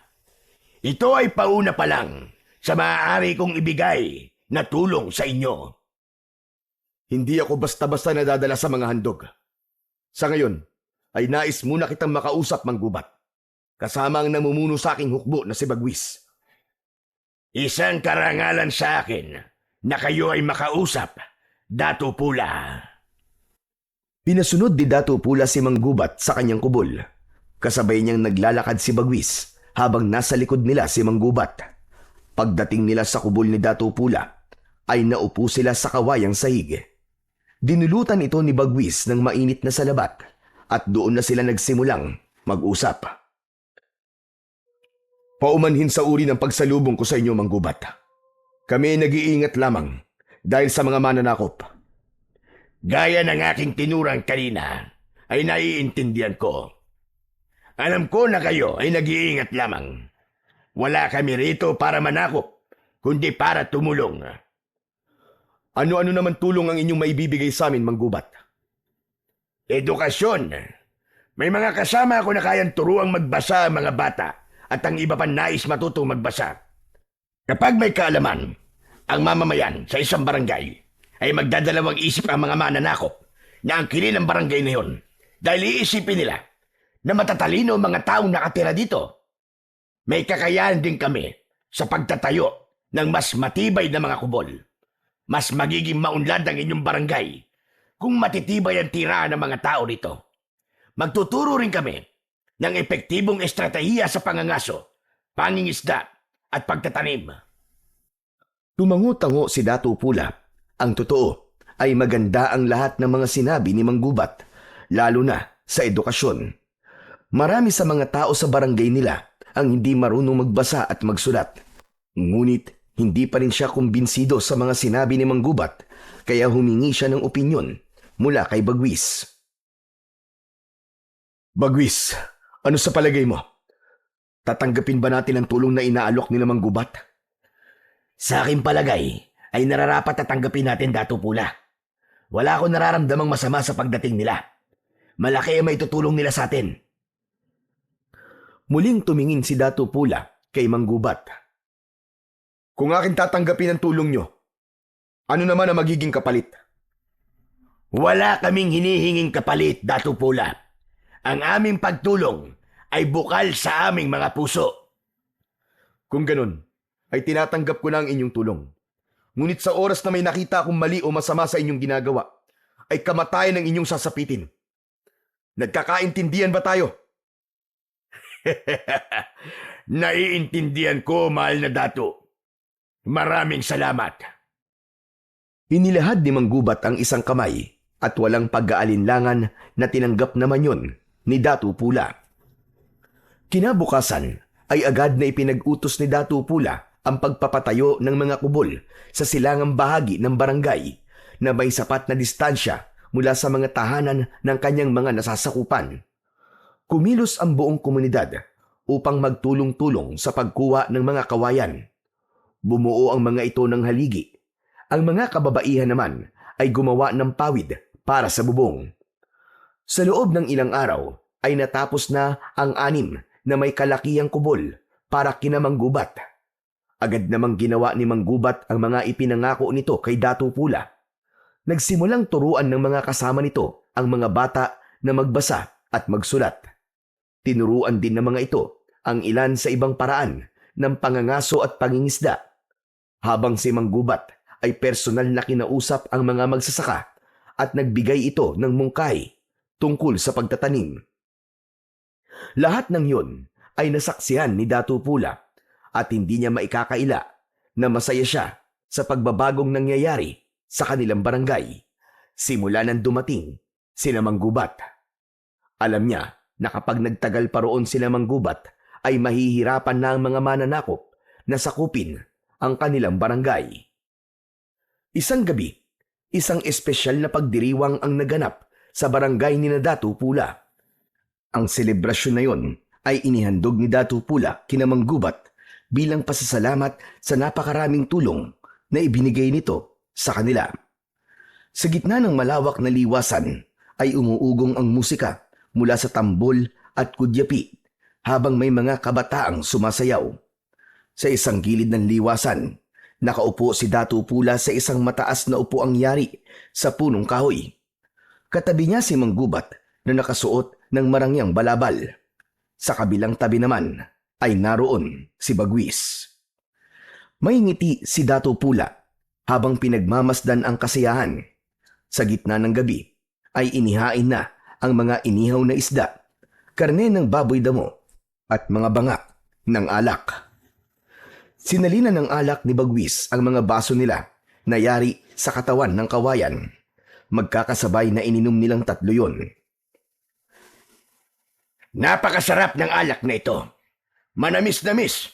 Ito ay pauna pa lang sa maaari kong ibigay na tulong sa inyo. Hindi ako basta-basta nadadala sa mga handog. Sa ngayon, ay nais muna kitang makausap, Manggubat. Kasama ang namumuno sa aking hukbo na si Bagwis. Isang karangalan sa akin na kayo ay makausap, Dato Pula. Pinasunod ni Dato Pula si Manggubat sa kanyang kubol. Kasabay niyang naglalakad si Bagwis habang nasa likod nila si Manggubat. Pagdating nila sa kubol ni Dato Pula, ay naupo sila sa kawayang sahig. Dinulutan ito ni Bagwis ng mainit na salabat at doon na sila nagsimulang mag-usap. Paumanhin sa uri ng pagsalubong ko sa inyo, Manggubat. Kami ay nag-iingat lamang dahil sa mga mananakop. Gaya ng aking tinurang kanina, ay naiintindihan ko. Alam ko na kayo ay nag-iingat lamang. Wala kami rito para manakop, kundi para tumulong. Ano-ano naman tulong ang inyong maibibigay sa amin, Manggubat? Edukasyon. May mga kasama ako na kayang turuang magbasa ang mga bata at ang iba pa nais matutong magbasa. Kapag may kaalaman, ang mamamayan sa isang barangay ay magdadalawang isip ang mga mananakop na ang kilin ng barangay na yon dahil iisipin nila na matatalino ang mga taong nakatira dito. May kakayahan din kami sa pagtatayo ng mas matibay na mga kubol. Mas magiging maunlad ang inyong barangay kung matitibay ang tirahan ng mga tao rito. Magtuturo rin kami ng epektibong estratehiya sa pangangaso, pangingisda at pagtatanim. Tumango-tango si Dato Pula. Ang totoo ay maganda ang lahat ng mga sinabi ni Manggubat, lalo na sa edukasyon. Marami sa mga tao sa barangay nila ang hindi marunong magbasa at magsulat. Ngunit hindi pa rin siya kumbinsido sa mga sinabi ni Manggubat, kaya humingi siya ng opinyon mula kay Bagwis. Bagwis, ano sa palagay mo? Tatanggapin ba natin ang tulong na inaalok ni Manggubat? Sa aking palagay, ay nararapat na tanggapin natin, Dato Pula. Wala akong nararamdamang masama sa pagdating nila. Malaki ang maitutulong nila sa atin. Muling tumingin si Dato Pula kay Manggubat. Kung akin tatanggapin ang tulong nyo, ano naman ang magiging kapalit? Wala kaming hinihinging kapalit, Dato Pula. Ang aming pagtulong ay bukal sa aming mga puso. Kung ganun, ay tinatanggap ko na ang inyong tulong. Ngunit sa oras na may nakita akong mali o masama sa inyong ginagawa, ay kamatayan ang inyong sasapitin. Nagkakaintindihan ba tayo? Naiintindihan ko, mahal na Dato. Maraming salamat. Inilahad ni Manggubat ang isang kamay at walang pag-aalinlangan na tinanggap naman yon ni Dato Pula. Kinabukasan ay agad na ipinag-utos ni Dato Pula ang pagpapatayo ng mga kubol sa silangang bahagi ng barangay na may sapat na distansya mula sa mga tahanan ng kanyang mga nasasakupan. Kumilos ang buong komunidad upang magtulong-tulong sa pagkuha ng mga kawayan. Bumuo ang mga ito ng haligi. Ang mga kababaihan naman ay gumawa ng pawid para sa bubong. Sa loob ng ilang araw ay natapos na ang 6 na may kalakihang kubol para kina Manggubat. Agad namang ginawa ni Manggubat ang mga ipinangako nito kay Datu Pula. Nagsimulang turuan ng mga kasama nito ang mga bata na magbasa at magsulat. Tinuruan din ng mga ito ang ilan sa ibang paraan ng pangangaso at pangingisda, habang si Manggubat ay personal na kinausap ang mga magsasaka at nagbigay ito ng mungkahi tungkol sa pagtatanim. Lahat ng yun ay nasaksihan ni Datu Pula at hindi niya maikakaila na masaya siya sa pagbabagong nangyayari sa kanilang barangay simula nang dumating sina Manggubat. Alam niya na kapag nagtagal pa roon sila Manggubat ay mahihirapan na ang mga mananakop na sakupin ang kanilang barangay. Isang gabi, isang espesyal na pagdiriwang ang naganap sa barangay ni Datu Pula. Ang selebrasyon na yon ay inihandog ni Datu Pula kina Manggubat bilang pasasalamat sa napakaraming tulong na ibinigay nito sa kanila. Sa gitna ng malawak na liwasan ay umuugong ang musika mula sa tambol at kudyapi habang may mga kabataang sumasayaw. Sa isang gilid ng liwasan, nakaupo si Datu Pula sa isang mataas na upuang yari sa punong kahoy. Katabi niya si Manggubat na nakasuot ng marangyang balabal. Sa kabilang tabi naman ay naroon si Bagwis. May ngiti si Datu Pula habang pinagmamasdan ang kasiyahan. Sa gitna ng gabi ay inihain na ang mga inihaw na isda, karne ng baboy damo at mga banga ng alak. Sinalina ng alak ni Bagwis ang mga baso nila na yari sa katawan ng kawayan. Magkakasabay na ininom nilang 3 yon. Napakasarap ng alak na ito. Manamis-namis.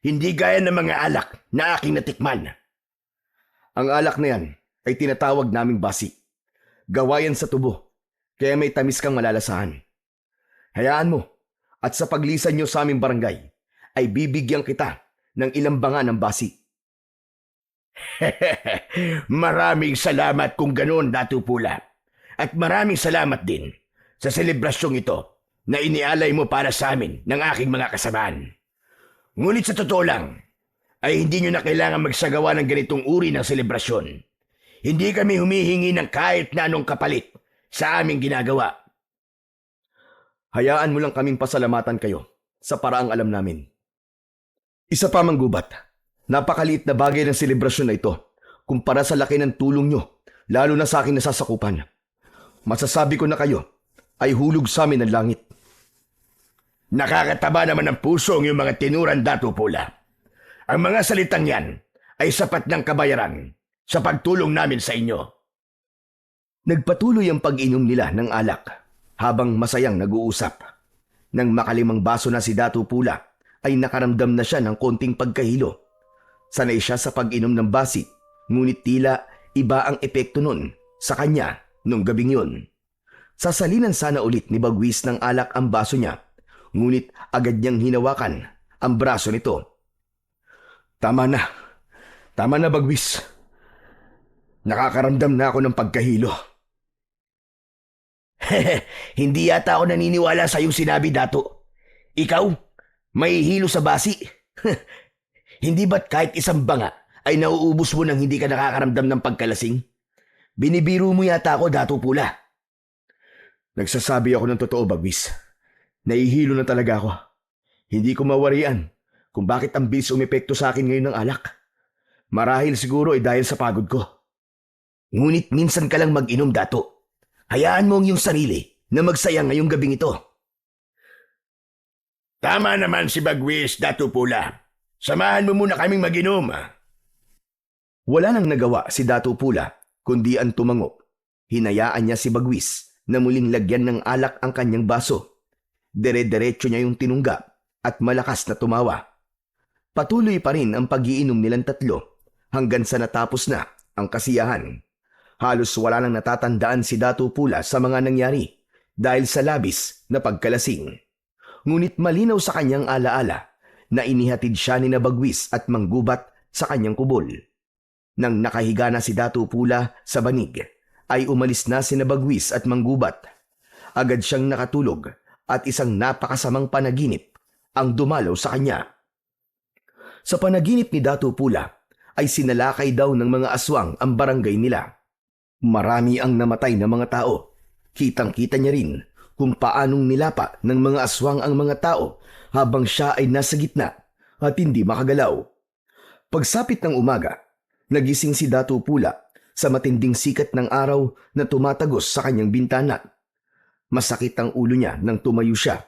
Hindi gaya ng mga alak na aking natikman. Ang alak na yan ay tinatawag naming basi. Gawa yan sa tubo, kaya may tamis kang malalasahan. Hayaan mo, at sa paglisan nyo sa aming barangay, ay bibigyan kita ng ilang banga ng basi. Maraming salamat kung ganoon, Datu Pula. At maraming salamat din sa selebrasyong ito na inialay mo para sa amin ng aking mga kasamaan. Ngunit sa totoo lang, ay hindi nyo na kailangan magsagawa ng ganitong uri ng selebrasyon. Hindi kami humihingi ng kahit na anong kapalit sa aming ginagawa. Hayaan mo lang kaming pasalamatan kayo sa paraang alam namin. Isa pa, Manggubat, napakaliit na bagay ng selebrasyon na ito kumpara sa laki ng tulong nyo, lalo na sa aking nasasakupan. Masasabi ko na kayo ay hulog sa amin ng langit. Nakakataba naman ng puso ang iyong mga tinuran, Datu Pula. Ang mga salitang yan ay sapat ng kabayaran sa pagtulong namin sa inyo. Nagpatuloy ang pag-inom nila ng alak habang masayang nag-uusap. Nang makalimang baso na si Datu Pula ay nakaramdam na siya ng konting pagkahilo. Sanay siya sa pag-inom ng basi, ngunit tila iba ang epekto nun sa kanya nung gabing yun. Sasalinan sana ulit ni Bagwis ng alak ang baso niya, ngunit agad niyang hinawakan ang braso nito. Tama na Bagwis. Nakakaramdam na ako ng pagkahilo. Hindi yata ako naniniwala sa iyong sinabi, Dato. Ikaw, may hilo sa basi. Hindi ba't kahit isang banga ay nauubos mo nang hindi ka nakakaramdam ng pagkalasing? Binibiro mo yata ako, Dato Pula. Nagsasabi ako ng totoo, Bagwis. Nahihilo na talaga ako. Hindi ko mawarian kung bakit ang bilis umepekto sa akin ngayon ng alak. Marahil siguro ay dahil sa pagod ko. Ngunit minsan ka lang mag-inom, Dato. Hayaan mo ang iyong sarili na magsaya ngayong gabing ito. Tama naman si Bagwis, Dato Pula. Samahan mo muna kaming mag-inom. Wala nang nagawa si Datu Pula kundi ang tumango. Hinayaan niya si Bagwis na muling lagyan ng alak ang kanyang baso. Dire-diretso niya yung tinungga at malakas na tumawa. Patuloy pa rin ang pag-iinom nilang 3 hanggang sa natapos na ang kasiyahan. Halos wala nang natatandaan si Datu Pula sa mga nangyari dahil sa labis na pagkalasing. Ngunit malinaw sa kanyang alaala na inihatid siya ni Bagwis at Manggubat sa kanyang kubol. Nang nakahiga na si Datu Pula sa banig, ay umalis na si Bagwis at Manggubat. Agad siyang nakatulog at isang napakasamang panaginip ang dumalaw sa kanya. Sa panaginip ni Datu Pula ay sinalakay daw ng mga aswang ang barangay nila. Marami ang namatay na mga tao. Kitang-kita niya rin kung paanong nilapa ng mga aswang ang mga tao habang siya ay nasa gitna at hindi makagalaw. Pagsapit ng umaga, nagising si Datu Pula sa matinding sikat ng araw na tumatagos sa kanyang bintana. Masakit ang ulo niya nang tumayo siya.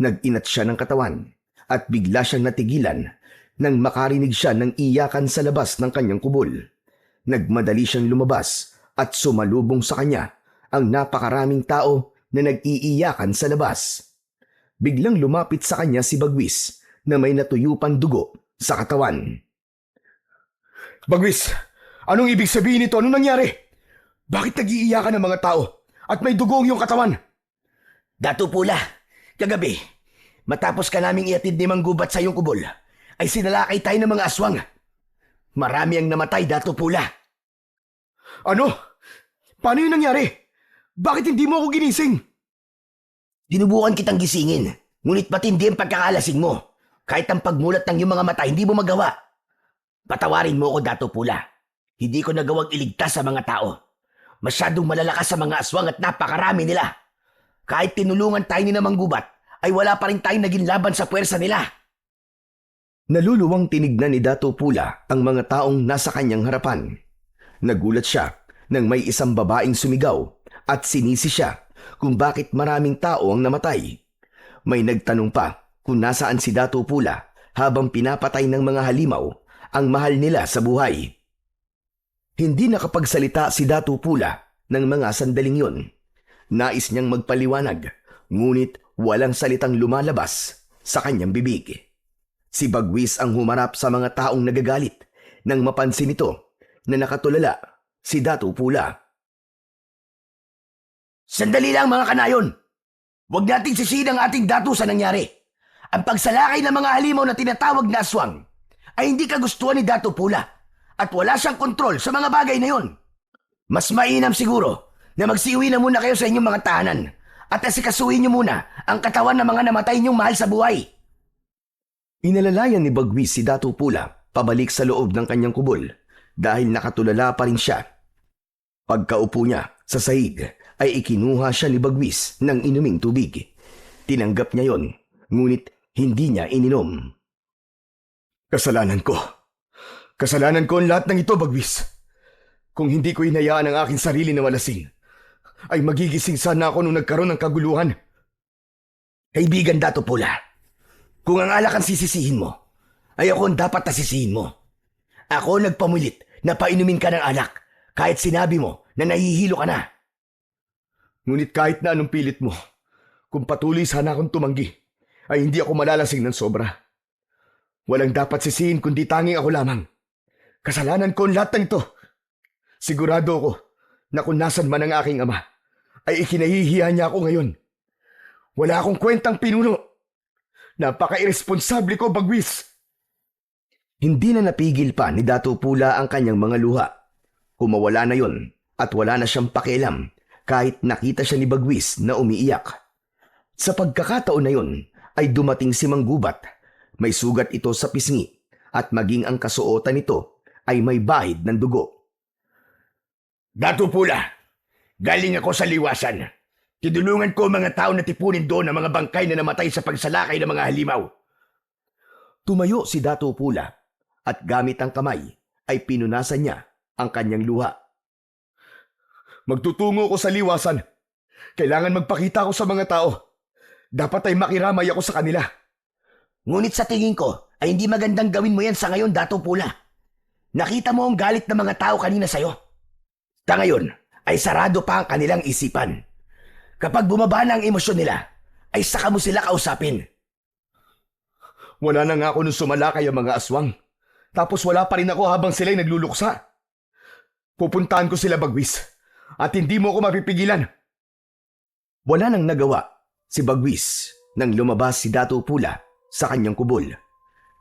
Nag-inat siya ng katawan at bigla siyang natigilan nang makarinig siya ng iyakan sa labas ng kanyang kubol. Nagmadali siyang lumabas at sumalubong sa kanya ang napakaraming tao na nag-iiyakan sa labas. Biglang lumapit sa kanya si Bagwis na may natuyupang dugo sa katawan. Bagwis, anong ibig sabihin nito? Anong nangyari? Bakit nag-iiyakan ang mga tao at may dugo ang iyong katawan? Datu Pula, kagabi, matapos ka naming iatid ni Manggubat sa iyong kubol, ay sinalakay tayo ng mga aswang. Marami ang namatay, Datu Pula. Ano? Paano yun nangyari? Bakit hindi mo ako ginising? Dinubukan kitang gisingin, ngunit matindi ang pagkakalasing mo. Kahit ang pagmulat ng iyong mga mata, hindi mo magawa. Patawarin mo ako, Datu Pula. Hindi ko nagawang iligtas sa mga tao. Masyadong malalakas sa mga aswang at napakarami nila. Kahit tinulungan tayo ni Manggubat, ay wala pa rin tayong naging laban sa puwersa nila. Naluluwang tinignan ni Datu Pula ang mga taong nasa kanyang harapan. Nagulat siya nang may isang babaeng sumigaw at sinisi siya kung bakit maraming tao ang namatay. May nagtanong pa kung nasaan si Datu Pula habang pinapatay ng mga halimaw ang mahal nila sa buhay. Hindi nakapagsalita si Datu Pula ng mga sandaling yun. Nais niyang magpaliwanag, ngunit walang salitang lumalabas sa kanyang bibig. Si Bagwis ang humarap sa mga taong nagagalit nang mapansin nito na nakatulala si Datu Pula. Sandali lang mga kanayon. Huwag nating sisihin ang ating datu sa nangyari. Ang pagsalakay ng mga halimaw na tinatawag na aswang ay hindi kagustuhan ni Datu Pula at wala siyang kontrol sa mga bagay na yon. Mas mainam siguro na magsiuwi na muna kayo sa inyong mga tahanan at asikasuhin niyo muna ang katawan ng mga namatay niyong mahal sa buhay. Inalalayan ni Bagwis si Datu Pula pabalik sa loob ng kanyang kubol dahil nakatulala pa rin siya. Pagkaupo niya sa sahig ay ikinuha siya ni Bagwis ng inuming tubig. Tinanggap niya yon, ngunit hindi niya ininom. Kasalanan ko. Kasalanan ko ang lahat ng ito, Bagwis. Kung hindi ko hinayaan ang aking sarili na malasing, ay magigising sana ako nung nagkaroon ng kaguluhan. Kaibigan Datu Pula, kung ang alak ang sisisihin mo, ay ako ang dapat nasisihin mo. Ako nagpamulit na painumin ka ng alak kahit sinabi mo na nahihilo ka na. Ngunit kahit na anong pilit mo, kung patuloy sana akong tumanggi, ay hindi ako malalasing ng sobra. Walang dapat sisihin kundi tanging ako lamang. Kasalanan ko ang lahat ng ito. Sigurado ako na kung nasan man ang aking ama, ay ikinahihiya niya ako ngayon. Wala akong kwentang pinuno. Napaka-irresponsable ko, Bagwis. Hindi na napigil pa ni Datu Pula ang kanyang mga luha. Kumawala na yon at wala na siyang pakialam kahit nakita siya ni Bagwis na umiiyak. Sa pagkakataon na yon ay dumating si Manggubat. May sugat ito sa pisngi at maging ang kasuotan nito ay may bahid ng dugo. Datu Pula, galing ako sa liwasan. Tinulungan ko mga tao na tipunin doon ang mga bangkay na namatay sa pagsalakay ng mga halimaw. Tumayo si Datu Pula at gamit ang kamay ay pinunasan niya ang kanyang luha. Magtutungo ko sa liwasan. Kailangan magpakita ko sa mga tao. Dapat ay makiramay ako sa kanila. Ngunit sa tingin ko ay hindi magandang gawin mo yan sa ngayon, Datu Pula. Nakita mo ang galit ng mga tao kanina sa'yo. Ta ngayon ay sarado pa ang kanilang isipan. Kapag bumaba na ang emosyon nila, ay saka mo sila kausapin. Wala na nga ako nung sumalakay ang mga aswang. Tapos wala pa rin ako habang sila'y nagluluksa. Pupuntahan ko sila, Bagwis, at hindi mo ako mapipigilan. Wala nang nagawa si Bagwis nang lumabas si Dato Pula sa kanyang kubol.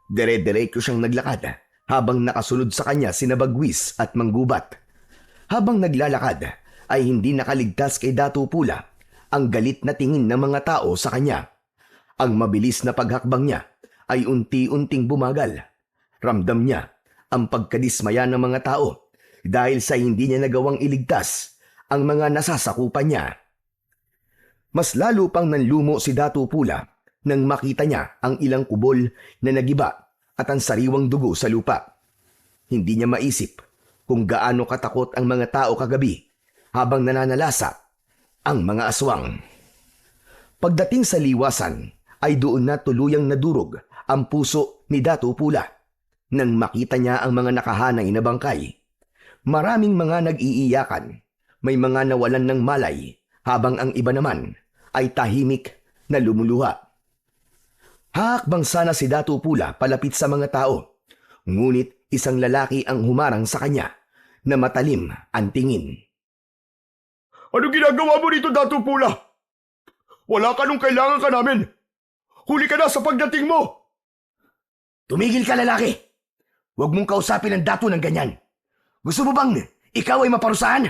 Dire-diretso siyang naglakad habang nakasunod sa kanya sina Bagwis at Manggubat. Habang naglalakad ay hindi nakaligtas kay Dato Pula ang galit na tingin ng mga tao sa kanya. Ang mabilis na paghakbang niya ay unti-unting bumagal. Ramdam niya ang pagkadismaya ng mga tao dahil sa hindi niya nagawang iligtas ang mga nasasakupan niya. Mas lalo pang nanlumo si Dato Pula nang makita niya ang ilang kubol na nagiba at ang sariwang dugo sa lupa. Hindi niya maisip kung gaano katakot ang mga tao kagabi habang nananalasa ang mga aswang. Pagdating sa liwasan ay doon na tuluyang nadurog ang puso ni Dato Pula nang makita niya ang mga nakahanay na bangkay. Maraming mga nag-iiyakan, may mga nawalan ng malay habang ang iba naman ay tahimik na lumuluha. Hakbang sana si Dato Pula palapit sa mga tao, ngunit isang lalaki ang humarang sa kanya na matalim ang tingin. Ano ginagawa mo rito, Dato Pula? Wala ka nung kailangan ka namin. Huli ka na sa pagdating mo. Tumigil ka, lalaki! Huwag mong kausapin ang dato ng ganyan. Gusto mo bang ikaw ay maparusahan?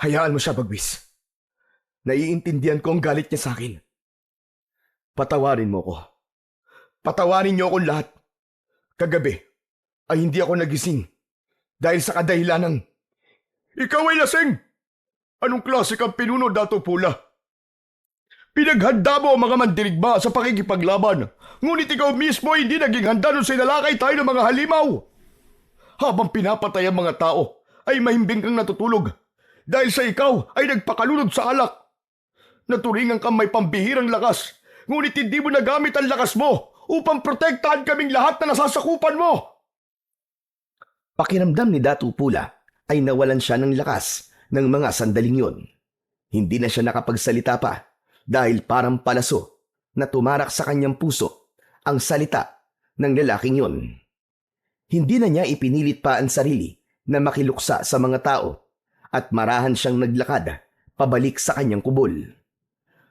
Hayaan mo siya, Bagwis. Naiintindihan ko ang galit niya sa akin. Patawarin mo ko. Patawarin niyo akong lahat. Kagabi ay hindi ako nagising dahil sa kadahilanang Ikaw ay lasing. Anong klase kang pinuno, Dato Pula? Pinaghanda mo ang mga mandirigma sa pakikipaglaban, ngunit ikaw mismo ay hindi naging handa nung sinalakay tayo ng mga halimaw. Habang pinapatay ang mga tao, ay mahimbing kang natutulog dahil sa ikaw ay nagpakalunod sa alak. Naturingan kang may pambihirang lakas, ngunit hindi mo nagamit ang lakas mo upang protektahan kaming lahat na nasasakupan mo. Pakiramdam ni Dato Pula ay nawalan siya ng lakas ng mga sandaling yon. Hindi na siya nakapagsalita pa dahil parang palaso na tumarak sa kanyang puso ang salita ng lalaking yon. Hindi na niya ipinilit pa ang sarili na makiluksa sa mga tao at marahan siyang naglakad pabalik sa kanyang kubol.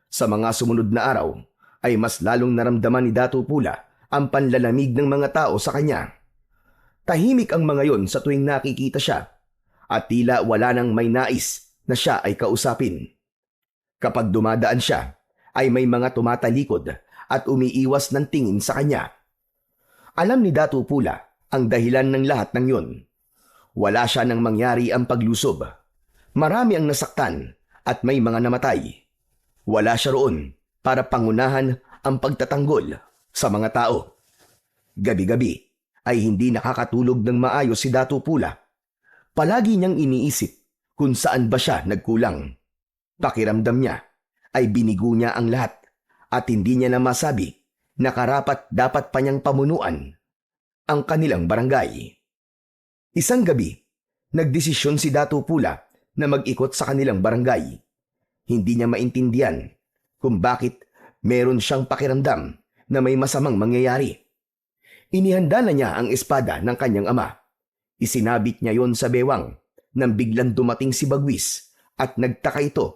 Sa mga sumunod na araw ay mas lalong naramdaman ni Dato Pula ang panlalamig ng mga tao sa kanya. Tahimik ang mga yon sa tuwing nakikita siya at tila wala nang may nais na siya ay kausapin. Kapag dumadaan siya ay may mga tumatalikod at umiiwas ng tingin sa kanya. Alam ni Dato Pula ang dahilan ng lahat ng yon. Wala siya nang mangyari ang paglusob. Marami ang nasaktan at may mga namatay. Wala siya roon para pangunahan ang pagtatanggol sa mga tao. Gabi-gabi ay hindi nakakatulog ng maayos si Dato Pula. Palagi niyang iniisip kung saan ba siya nagkulang. Pakiramdam niya ay binigo niya ang lahat at hindi niya na masabi na karapat dapat pa niyang pamunuan ang kanilang barangay. Isang gabi, nagdesisyon si Dato Pula na mag-ikot sa kanilang barangay. Hindi niya maintindihan kung bakit meron siyang pakiramdam na may masamang mangyayari. Inihanda na niya ang espada ng kanyang ama. Isinabit niya yon sa bewang nang biglang dumating si Bagwis at nagtaka ito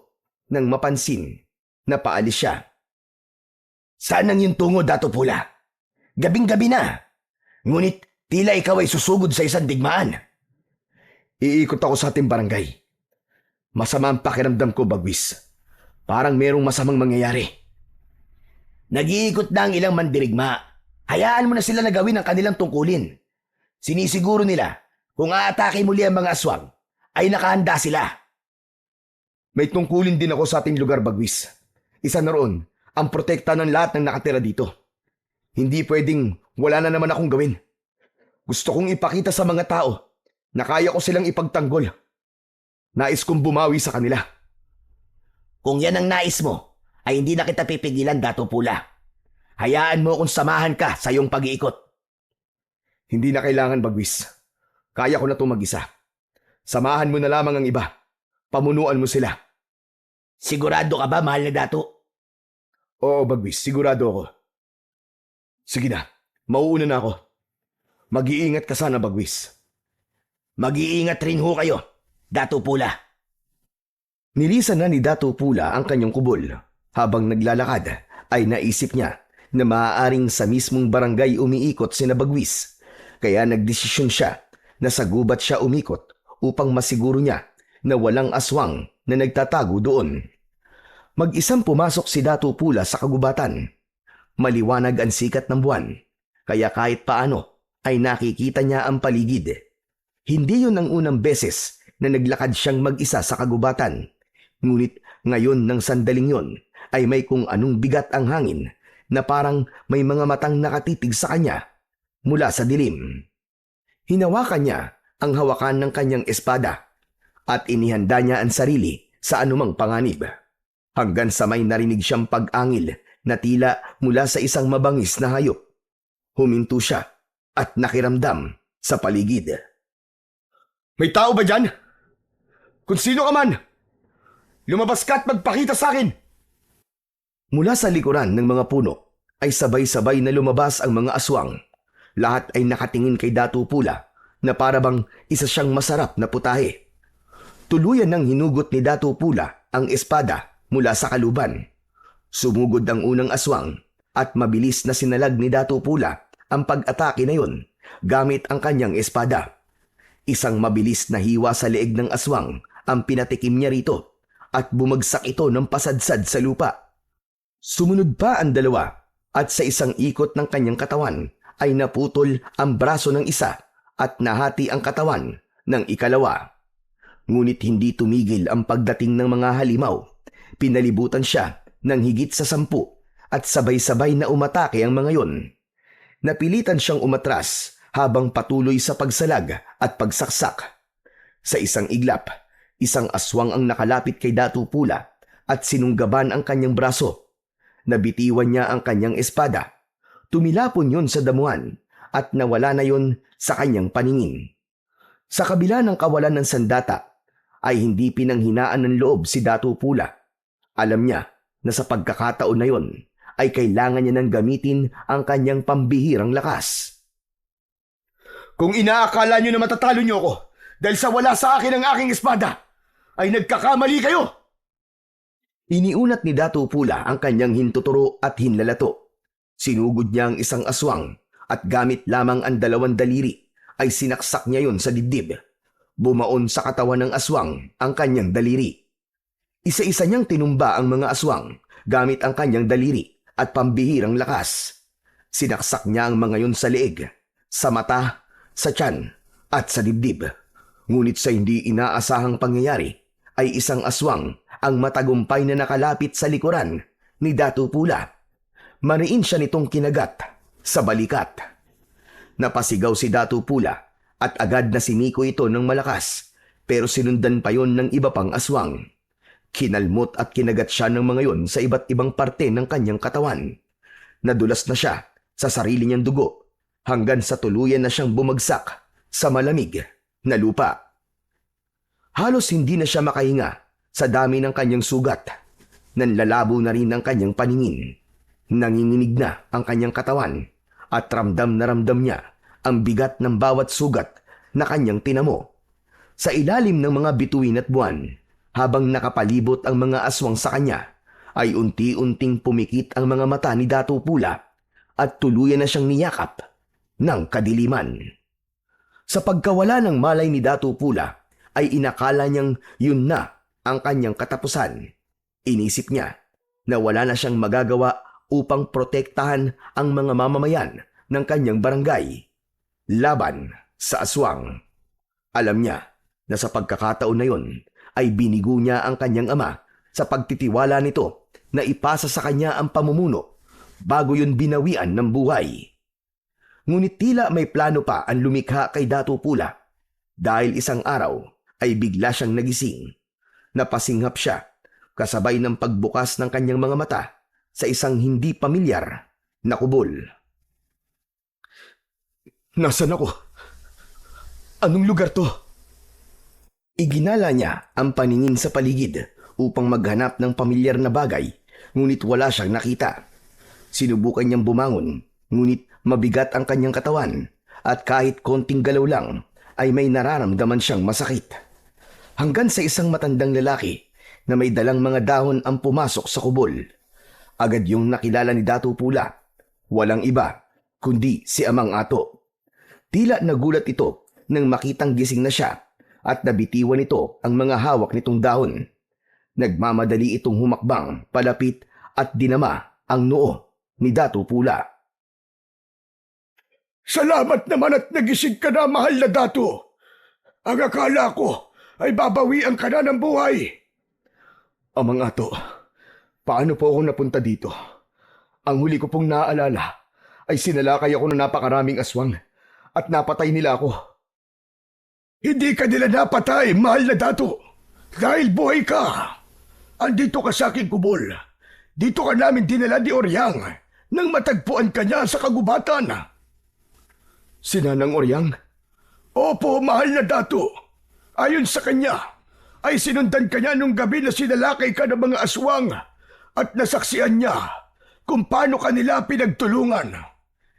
nang mapansin na paalis siya. Saan ang iyong tungo, Dato Pula? Gabing-gabi na. Ngunit tila ikaw ay susugod sa isang digmaan. Iikot ako sa ating barangay. Masama ang pakiramdam ko, Bagwis. Parang merong masamang mangyayari. Nag-iikot na ang ilang mandirigma. Hayaan mo na sila na gawin ang kanilang tungkulin. Sinisiguro nila kung aatake muli ang mga aswang, ay nakahanda sila. May tungkulin din ako sa ating lugar, Bagwis. Isa na roon ang protekta ng lahat ng nakatira dito. Hindi pwedeng wala na naman akong gawin. Gusto kong ipakita sa mga tao na kaya ko silang ipagtanggol. Nais kong bumawi sa kanila. Kung yan ang nais mo, ay hindi na kita pipigilan, Dato Pula. Hayaan mo kung samahan ka sa iyong pag-iikot. Hindi na kailangan, Bagwis. Kaya ko na itong mag-isa. Samahan mo na lamang ang iba. Pamunuan mo sila. Sigurado ka ba, mahal na Dato? Oo, Bagwis. Sigurado ako. Sige na. Mauuna na ako. Mag-iingat ka sana, Bagwis. Mag-iingat rin ho kayo, Dato Pula. Nilisan na ni Dato Pula ang kanyang kubol. Habang naglalakad ay naisip niya na maaaring sa mismong barangay umiikot sina Bagwis. Kaya nagdesisyon siya na sa gubat siya umikot upang masiguro niya na walang aswang na nagtatago doon. Mag-isang pumasok si Datu Pula sa kagubatan. Maliwanag ang sikat ng buwan, kaya kahit paano ay nakikita niya ang paligid. Hindi yun ang unang beses na naglakad siyang mag-isa sa kagubatan. Ngunit ngayon ng sandaling yon ay may kung anong bigat ang hangin na parang may mga matang nakatitig sa kanya mula sa dilim. Hinawakan niya ang hawakan ng kanyang espada at inihanda niya ang sarili sa anumang panganib. Hanggang sa may narinig siyang pag-angil na tila mula sa isang mabangis na hayop. Huminto siya at nakiramdam sa paligid. May tao ba dyan? Kung sino ka man, lumabas ka at magpakita sa akin. Mula sa likuran ng mga puno ay sabay-sabay na lumabas ang mga aswang. Lahat ay nakatingin kay Datu Pula na parabang isa siyang masarap na putahe. Tuluyan ng hinugot ni Datu Pula ang espada mula sa kaluban. Sumugod ang unang aswang at mabilis na sinalag ni Datu Pula ang pag-atake na yun gamit ang kanyang espada. Isang mabilis na hiwa sa leeg ng aswang ang pinatikim niya rito at bumagsak ito ng pasadsad sa lupa. Sumunod pa ang dalawa at sa isang ikot ng kanyang katawan ay naputol ang braso ng isa at nahati ang katawan ng ikalawa. Ngunit hindi tumigil ang pagdating ng mga halimaw. Pinalibutan siya ng higit sa 10 at sabay-sabay na umatake ang mga yon. Napilitan siyang umatras habang patuloy sa pagsalag at pagsaksak. Sa isang iglap, isang aswang ang nakalapit kay Datu Pula at sinunggaban ang kanyang braso. Nabitiwan niya ang kanyang espada. Tumilapon yon sa damuhan at nawala na yon sa kanyang paningin. Sa kabila ng kawalan ng sandata, ay hindi pinanghinaan ng loob si Datu Pula. Alam niya na sa pagkakataon na yon ay kailangan niya nang gamitin ang kanyang pambihirang lakas. Kung inaakala nyo na matatalo nyo ako dahil sa wala sa akin ang aking espada, ay nagkakamali kayo! Iniunat ni Datu Pula ang kanyang hintuturo at hinlalato. Sinugod niya ang isang aswang at gamit lamang ang 2 daliri ay sinaksak niya yon sa dibdib. Bumaon sa katawan ng aswang ang kanyang daliri. Isa-isa niyang tinumba ang mga aswang gamit ang kanyang daliri at pambihirang lakas. Sinaksak niya ang mga yon sa leeg, sa mata, sa tiyan at sa dibdib. Ngunit sa hindi inaasahang pangyayari ay isang aswang ang matagumpay na nakalapit sa likuran ni Datu Pula. Mariin siya nitong kinagat sa balikat. Napasigaw si Datu Pula at agad na siniko ito ng malakas, pero sinundan pa yon ng iba pang aswang. Kinalmot at kinagat siya ng mga yon sa iba't ibang parte ng kanyang katawan. Nadulas na siya sa sarili niyang dugo hanggang sa tuluyan na siyang bumagsak sa malamig na lupa. Halos hindi na siya makahinga sa dami ng kanyang sugat. Nanlalabo na rin ang kanyang paningin. Nanginginig na ang kanyang katawan at ramdam na ramdam niya ang bigat ng bawat sugat na kanyang tinamo. Sa ilalim ng mga bituin at buwan, habang nakapalibot ang mga aswang sa kanya, ay unti-unting pumikit ang mga mata ni Datu Pula at tuluyan na siyang niyakap ng kadiliman. Sa pagkawala ng malay ni Datu Pula, ay inakala niyang yun na ang kanyang katapusan. Inisip niya na wala na siyang magagawa upang protektahan ang mga mamamayan ng kanyang barangay laban sa aswang. Alam niya na sa pagkakataon na yun ay binigo niya ang kanyang ama sa pagtitiwala nito na ipasa sa kanya ang pamumuno bago yun binawian ng buhay. Ngunit tila may plano pa ang lumikha kay Datu Pula dahil isang araw ay bigla siyang nagising. Napasinghap siya kasabay ng pagbukas ng kanyang mga mata sa isang hindi pamilyar na kubol. Nasaan ako? Anong lugar to? Iginala niya ang paningin sa paligid upang maghanap ng pamilyar na bagay, ngunit wala siyang nakita. Sinubukan niyang bumangon, ngunit mabigat ang kanyang katawan at kahit konting galaw lang ay may nararamdaman siyang masakit. Hanggang sa isang matandang lalaki na may dalang mga dahon ang pumasok sa kubol. Agad yung nakilala ni Dato Pula. Walang iba, kundi si Amang Ato. Tila nagulat ito nang makitang gising na siya at nabitiwan ito ang mga hawak nitong dahon. Nagmamadali itong humakbang palapit at dinama ang noo ni Dato Pula. Salamat naman at nagising ka na, mahal na dato. Ang akala ko ay babawian ka na ng buhay. Amang Ato, paano po ako napunta dito? Ang huli ko pong naaalala ay sinalakay ako ng napakaraming aswang at napatay nila ako. Hindi ka nila napatay, mahal na dato. Dahil buhay ka. Andito ka sa aking kubol. Dito ka namin dinala ni Oryang nang matagpuan ka niya sa kagubatan. Si Nanang Oryang? Opo, mahal na dato. Ayon sa kanya, ay sinundan ka niya nung gabi na sinalakay ka ng mga aswang at nasaksihan niya kung paano kanila pinagtulungan.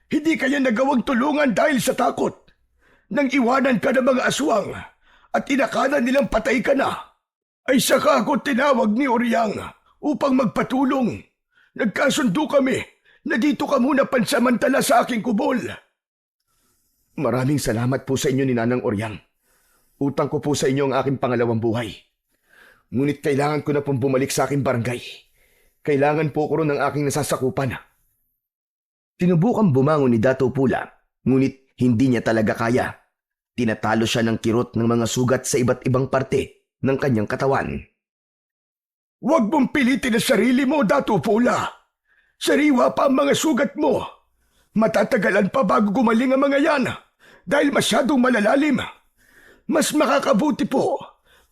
Hindi kanya nagawang tulungan dahil sa takot. Nang iwanan ka ng mga aswang at inakala nilang patay ka na, ay saka ako tinawag ni Oryang upang magpatulong. Nagkasundo kami na dito ka muna pansamantala sa aking kubol. Maraming salamat po sa inyo ni Nanang Oryang. Utang ko po sa inyo ang aking pangalawang buhay. Ngunit kailangan ko na pong bumalik sa aking barangay. Kailangan po ko ron ng aking nasasakupan. Tinubukang bumangon ni Dato Pula, ngunit hindi niya talaga kaya. Tinatalo siya ng kirot ng mga sugat sa iba't ibang parte ng kanyang katawan. Huwag mong pilitin ang sarili mo, Dato Pula. Sariwa pa ang mga sugat mo. Matatagalan pa bago gumaling ang mga yan dahil masyadong malalalim. Mas makakabuti po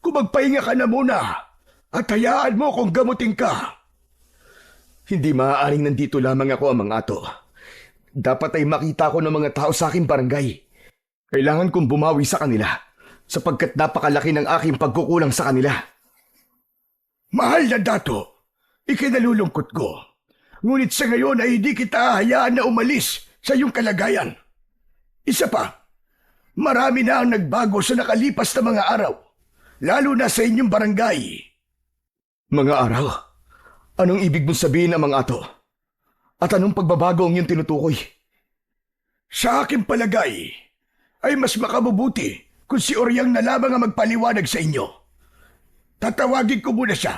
kung magpahinga ka na muna at hayaan mo kung gamutin ka. Hindi maaaring nandito lamang ako, Amang Ato. Dapat ay makita ko ng mga tao sa aking barangay. Kailangan kong bumawi sa kanila sapagkat napakalaki ng aking pagkukulang sa kanila. Mahal na dato, ikinalulungkot ko. Ngunit sa ngayon ay hindi kita hayaan na umalis sa iyong kalagayan. Isa pa, marami na ang nagbago sa nakalipas na mga araw, lalo na sa inyong barangay. Mga araw? Anong ibig mong sabihin, Amang Ato? At anong pagbabago ang iyong tinutukoy? Sa aking palagay, ay mas makabubuti kung si Oryang na lamang ang magpaliwanag sa inyo. Tatawagin ko muna siya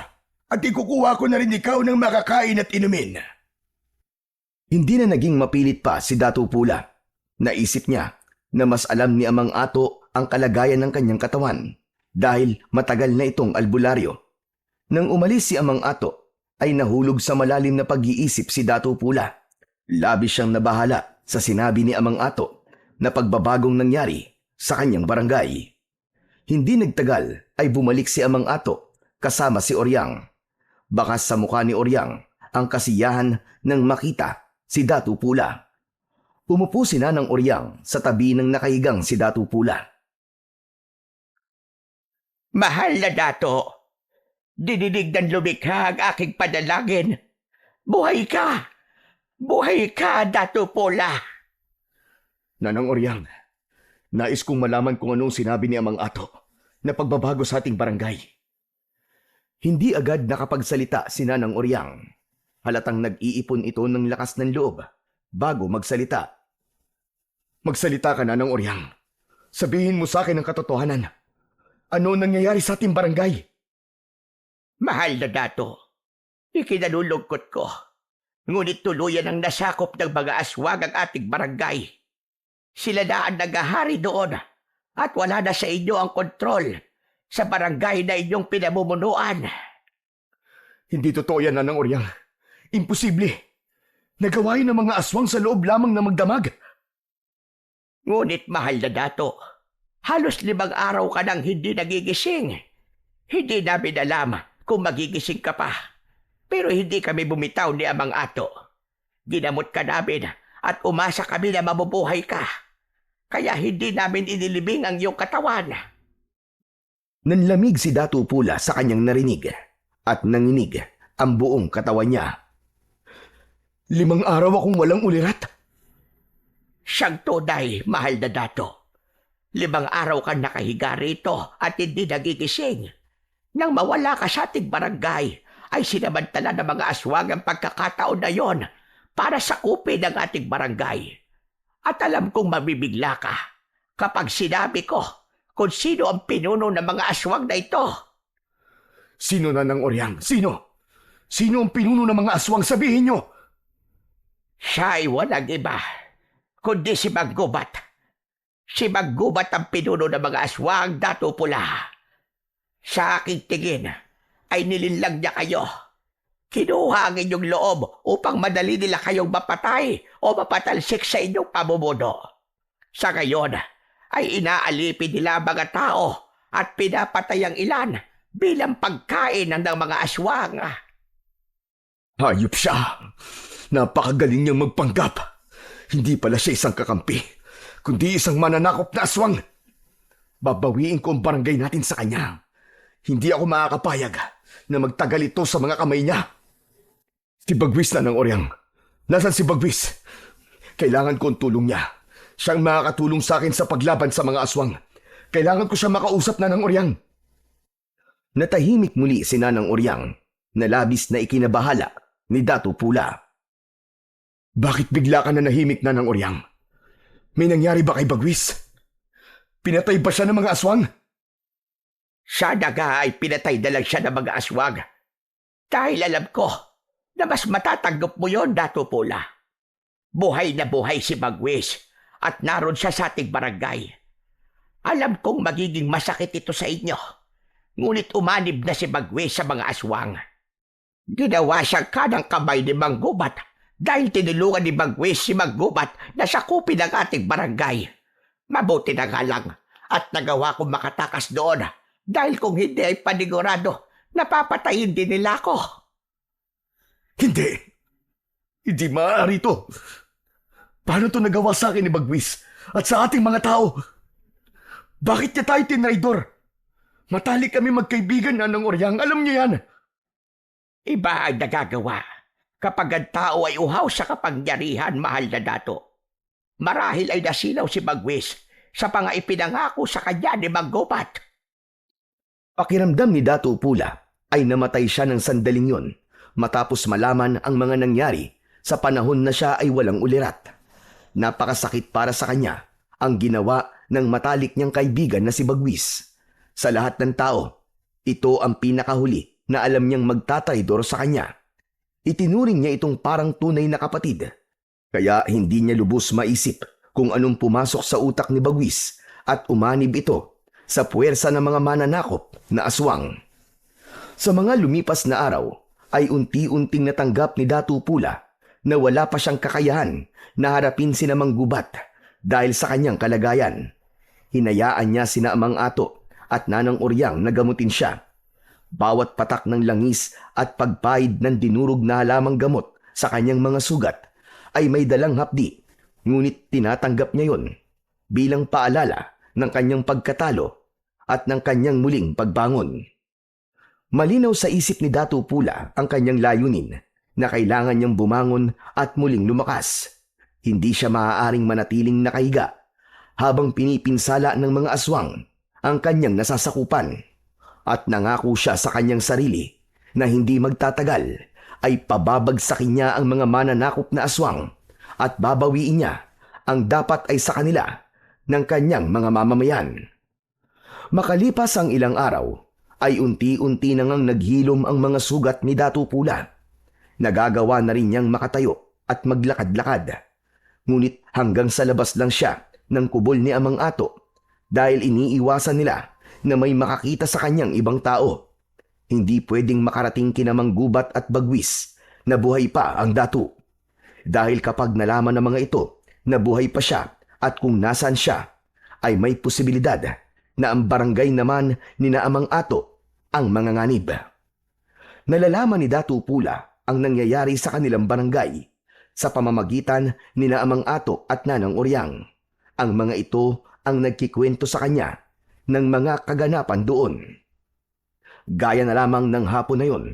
at ikukuha ko na rin ikaw ng makakain at inumin. Hindi na naging mapilit pa si Dato Pula. Naisip niya na mas alam ni Amang Ato ang kalagayan ng kanyang katawan dahil matagal na itong albularyo. Nang umalis si Amang Ato, ay nahulog sa malalim na pag-iisip si Dato Pula. Labis siyang nabahala sa sinabi ni Amang Ato na pagbabagong nangyari sa kanyang barangay. Hindi nagtagal ay bumalik si Amang Ato kasama si Oryang. Bakas sa mukha ni Oryang ang kasiyahan nang makita si Dato Pula. Umupo si Nanang Oryang sa tabi ng nakahigang si Dato Pula. Mahal na dato, dinidig ng lumikha ang aking panalangin. Buhay ka! Buhay ka, Dato Pula! Nanang Oryang, nais kong malaman kung anong sinabi ni Amang Ato na pagbabago sa ating barangay. Hindi agad nakapagsalita si Nanang Oryang. Halatang nag-iipon ito ng lakas ng loob bago magsalita. Magsalita ka, Nanang Oryang. Sabihin mo sa akin ang katotohanan. Ano nangyayari sa ating barangay? Mahal na dato, ikinalulungkot ko. Ngunit tuluyan ang nasakop ng mga aswang ang ating barangay. Sila na ang nagahari doon at wala na sa inyo ang kontrol sa barangay na inyong pinamumunuan. Hindi totoo yan, Nanang Oryang. Imposible. Nagawain ng mga aswang sa loob lamang na magdamag. Ngunit mahal na dato, halos 5 araw ka nang hindi nagigising. Hindi namin alam kung magigising ka pa. Pero hindi kami bumitaw ni Amang Ato. Ginamot ka namin at umasa kami na mabubuhay ka. Kaya hindi namin inilibing ang iyong katawan. Nanlamig si Dato Pula sa kanyang narinig at nanginig ang buong katawan niya. 5 araw akong walang ulirat. Siyang tunay, mahal na dato. 5 araw kang nakahiga rito at hindi nagigising. Nang mawala ka sa ating barangay, ay sinamantala ng mga aswang ang pagkakataon na yon para sakupin ang ating barangay. At alam kong mabibigla ka kapag sinabi ko kung sino ang pinuno ng mga aswang na ito. Sino na ng Oryang? Sino? Sino ang pinuno ng mga aswang? Sabihin nyo! Siya ay walang iba, kundi si Maggubat. Si Maggubat ang pinuno ng mga aswang, Dato Pula. Sa aking tingin, ay nilinlang niya kayo. Kinuha ang inyong loob upang madali nila kayong mapatay o mapatalsik sa inyong pamumuno. Sa ngayon, ay inaalipin nila ang mga tao at pinapatay ang ilan bilang pagkain ng mga aswang. Hayop siya! Napakagaling niyang magpanggap. Hindi pala siya isang kakampi, kundi isang mananakop na aswang. Babawiin ko ang barangay natin sa kanya. Hindi ako makakapayag na magtagal ito sa mga kamay niya. Si Bagwis na ng Oryang. Nasaan si Bagwis? Kailangan ko ang tulong niya. Siyang makakatulong sa akin sa paglaban sa mga aswang. Kailangan ko siya makausap na ng Oryang. Natahimik muli si Nanang Oryang na labis na ikinabahala ni Dato Pula. Bakit bigla ka na nahimik, Nanang Oryang? May nangyari ba kay Bagwis? Pinatay ba siya ng mga aswang? Sana nga ay pinatay na lang siya ng mga aswang. Dahil alam ko na mas matatanggap mo yon, Dato Pula. Buhay na buhay si Bagwis at naroon siya sa ating barangay. Alam kong magiging masakit ito sa inyo. Ngunit umanib na si Bagwis sa mga aswang. Ginawa siyang kanang kamay ni Manggubat dahil tinulungan ni Bagwis si Manggubat na sakupin ang ating barangay. Mabuti na nga lang at nagawa kong makatakas doon dahil kung hindi ay panigurado, napapatayin din nila ako. Hindi! Hindi maaari ito! Paano ito nagawa sa akin ni Bagwis at sa ating mga tao? Bakit niya tayo tinraidor? Matalik kami magkaibigan, Nanang Oryang. Alam niyo yan. Iba ang nagagawa kapag ang tao ay uhaw sa kapangyarihan, mahal na Dato. Marahil ay nasilaw si Bagwis sa mga ipinangako sa kanya ni Manggubat. Pakiramdam ni Dato Pula ay namatay siya ng sandaling yon matapos malaman ang mga nangyari sa panahon na siya ay walang ulirat. Napakasakit para sa kanya ang ginawa ng matalik niyang kaibigan na si Bagwis. Sa lahat ng tao, ito ang pinakahuli na alam niyang magtatraidor sa kanya. Itinuring niya itong parang tunay na kapatid. Kaya hindi niya lubos maisip kung anong pumasok sa utak ni Bagwis at umanib ito sa puwersa ng mga mananakop na aswang. Sa mga lumipas na araw ay unti-unting natanggap ni Dato Pula na wala pa siyang kakayahan na harapin sina Manggubat dahil sa kanyang kalagayan. Hinayaan niya sina Amang Ato at Nanang Oryang na gamutin siya. Bawat patak ng langis at pagpahid ng dinurog na halamang gamot sa kanyang mga sugat ay may dalang hapdi, ngunit tinatanggap niya yon bilang paalala ng kanyang pagkatalo at ng kanyang muling pagbangon. Malinaw sa isip ni Dato Pula ang kanyang layunin na kailangan niyang bumangon at muling lumakas. Hindi siya maaaring manatiling nakahiga habang pinipinsala ng mga aswang ang kanyang nasasakupan. At nangako siya sa kanyang sarili na hindi magtatagal ay pababagsakin niya ang mga mananakop na aswang at babawiin niya ang dapat ay sa kanila ng kanyang mga mamamayan. Makalipas ang ilang araw, ay unti-unti na ngang naghilom ang mga sugat ni Dato Pula. Nagagawa na rin niyang makatayo at maglakad-lakad. Ngunit hanggang sa labas lang siya ng kubol ni Amang Ato dahil iniiwasan nila na may makakita sa kanyang ibang tao. Hindi pwedeng makarating kina Manggubat at Bagwis na buhay pa ang Dato. Dahil kapag nalaman ng mga ito na buhay pa siya at kung nasaan siya, ay may posibilidad na ang barangay naman ni Amang Ato ang manganganib. Nalalaman ni Dato Pula ang nangyayari sa kanilang barangay sa pamamagitan ni Amang Ato at Nanang Oryang. Ang mga ito ang nagkikwento sa kanya ng mga kaganapan doon. Gaya na lamang ng hapon na yon,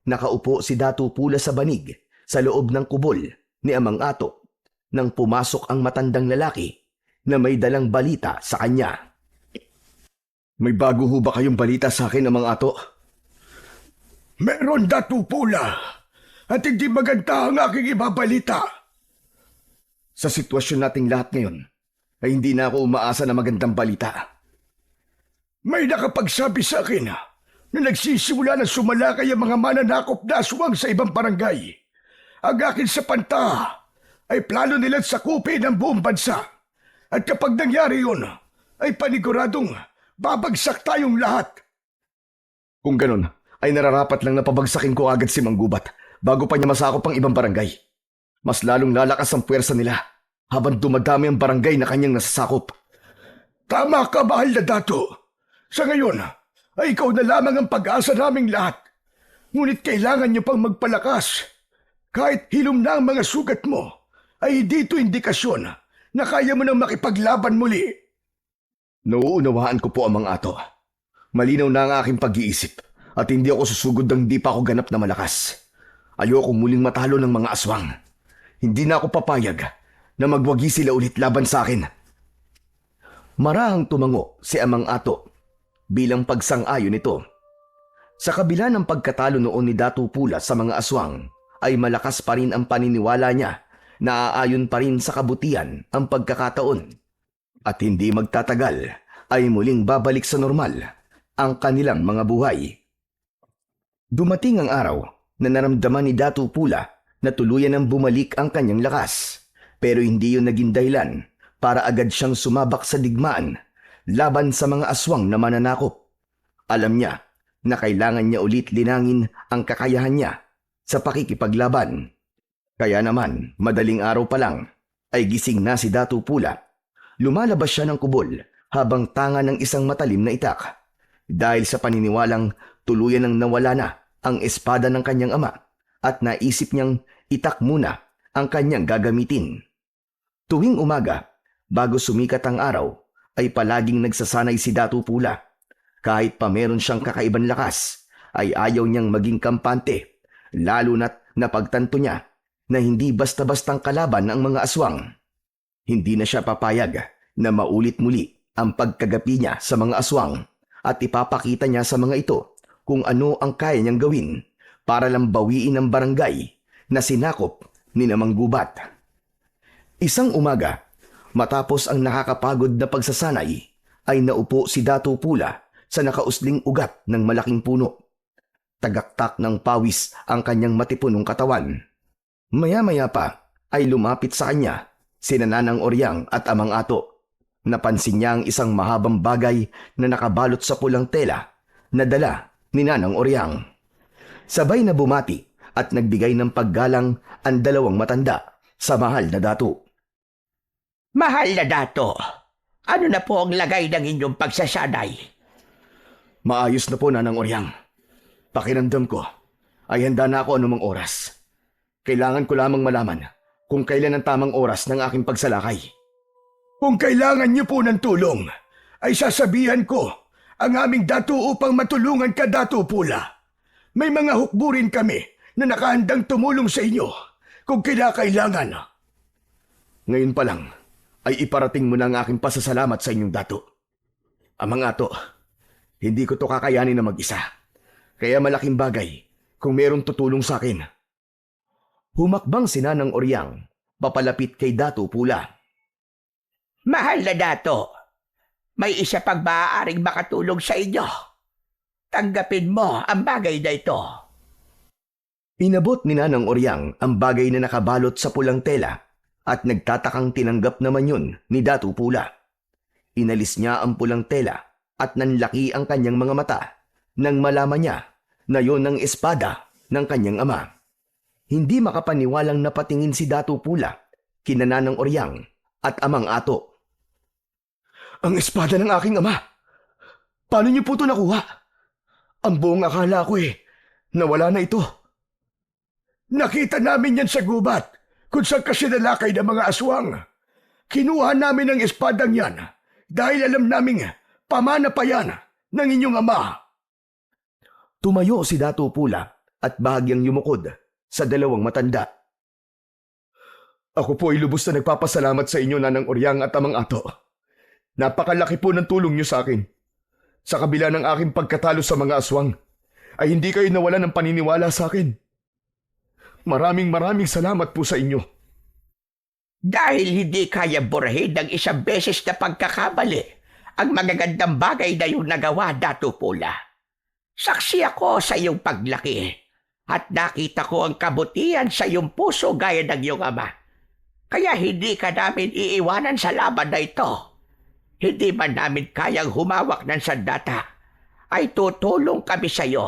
nakaupo si Dato Pula sa banig sa loob ng kubol ni Amang Ato nang pumasok ang matandang lalaki na may dalang balita sa kanya. May bago ho ba kayong balita sa akin, Amang Ato? Meron Datu Pula at hindi maganda ang aking ibabalita. Sa sitwasyon nating lahat ngayon, ay hindi na ako umaasa na magandang balita. May nakapagsabi sa akin na nagsisimula na sumalakay ang mga mananakop na aswang sa ibang barangay. Ang akin sa panta ay plano nilang sakupin ang buong bansa. At kapag nangyari yun, ay paniguradong babagsak tayong lahat. Kung ganun, ay nararapat lang na pabagsakin ko agad si Manggubat bago pa niya masakop ang ibang barangay. Mas lalong lalakas ang puwersa nila habang dumadami ang barangay na kanyang nasasakop. Tama ka, mahal na Dato. Sa ngayon, ay ikaw na lamang ang pag-asa naming lahat. Ngunit kailangan niyo pang magpalakas. Kahit hilom na ang mga sugat mo, ay dito indikasyon na kaya mo nang makipaglaban muli. Nauunawaan ko po ang mga ato. Malinaw na ang aking pag-iisip at hindi ako susugod ng di pa ako ganap na malakas. Ayoko muling matalo ng mga aswang. Hindi na ako papayag na magwagi sila ulit laban sa akin. Marahang tumango si Amang Ato bilang pagsang-ayon nito. Sa kabila ng pagkatalo noon ni Datu Pula sa mga aswang, ay malakas pa rin ang paniniwala niya na aayon pa rin sa kabutihan ang pagkakataon. At hindi magtatagal ay muling babalik sa normal ang kanilang mga buhay. Dumating ang araw na naramdaman ni Datu Pula na tuluyan ang bumalik ang kanyang lakas. Pero hindi yun naging dahilan para agad siyang sumabak sa digmaan laban sa mga aswang na mananakop. Alam niya na kailangan niya ulit linangin ang kakayahan niya sa pakikipaglaban. Kaya naman, madaling araw pa lang, ay gising na si Datu Pula. Lumalabas siya ng kubol habang tanga ng isang matalim na itak. Dahil sa paniniwalang tuluyan nang nawala na ang espada ng kanyang ama at naisip niyang itak muna ang kanyang gagamitin. Tuwing umaga, bago sumikat ang araw, ay palaging nagsasanay si Datu Pula. Kahit pa meron siyang kakaibang lakas, ay ayaw niyang maging kampante, lalo na't napagtanto niya na hindi basta-bastang kalaban ang mga aswang. Hindi na siya papayag na maulit muli ang pagkagapi niya sa mga aswang at ipapakita niya sa mga ito kung ano ang kaya niyang gawin para lang bawiin ang barangay na sinakop ni Manggubat. Isang umaga, matapos ang nakakapagod na pagsasanay, ay naupo si Datu Pula sa nakausling ugat ng malaking puno. Tagaktak ng pawis ang kanyang matipunong katawan. Maya-maya pa ay lumapit sa kanya si Nanang Oryang at Amang Ato. Napansin niya ang isang mahabang bagay na nakabalot sa pulang tela na dala ni Nanang Oryang. Sabay na bumati at nagbigay ng paggalang ang dalawang matanda sa mahal na Datu. Mahal na Dato, ano na po ang lagay ng inyong pagsasanay? Maayos na po, Nanang Oryang. Pakiramdam ko ay handa na ako anumang oras. Kailangan ko lamang malaman kung kailan ang tamang oras ng aking pagsalakay. Kung kailangan niyo po ng tulong, ay sasabihan ko ang aming Datu upang matulungan ka, Datu Pula. May mga hukburin kami na nakahandang tumulong sa inyo kung kinakailangan. Ngayon pa lang ay iparating mo na ang aking pasasalamat sa inyong Datu. Amang Ato, hindi ko to kakayanin na mag-isa. Kaya malaking bagay kung merong tutulong sa akin. Humakbang si Nanang Oryang, papalapit kay Datu Pula. Mahal na Dato, may isa pang maaaring makatulong sa inyo. Tanggapin mo ang bagay na ito. Inabot ni Nanang Oryang ang bagay na nakabalot sa pulang tela at nagtatakang tinanggap naman yun ni Datu Pula. Inalis niya ang pulang tela at nanlaki ang kanyang mga mata nang malaman niya na yon ang espada ng kanyang ama. Hindi makapaniwalang napatingin si Datu Pula kina Nanang Oryang at Amang Ato. Ang espada ng aking ama! Paano niyo po ito nakuha? Ang buong akala ko nawala na ito. Nakita namin yan sa gubat kung saan kasi nalakay ng mga aswang. Kinuha namin ang espadang yan dahil alam naming pamana pa yan ng inyong ama. Tumayo si Datu Pula at bahagyang yumukod sa dalawang matanda. Ako po ay lubos na nagpapasalamat sa inyo, Nanang Oryang at Amang Ato. Napakalaki po ng tulong niyo sa akin. Sa kabila ng aking pagkatalo sa mga aswang, ay hindi kayo nawalan ng paniniwala sa akin. Maraming salamat po sa inyo. Dahil hindi kaya burahin ng isang beses na pagkakamali ang magagandang bagay na iyong nagawa, Datu Pula. Saksi ako sa iyong paglaki at nakita ko ang kabutihan sa iyong puso gaya ng iyong ama. Kaya hindi ka namin iiwanan sa laban na ito. Hindi man namin kayang humawak ng sandata, ay tutulong kami sa iyo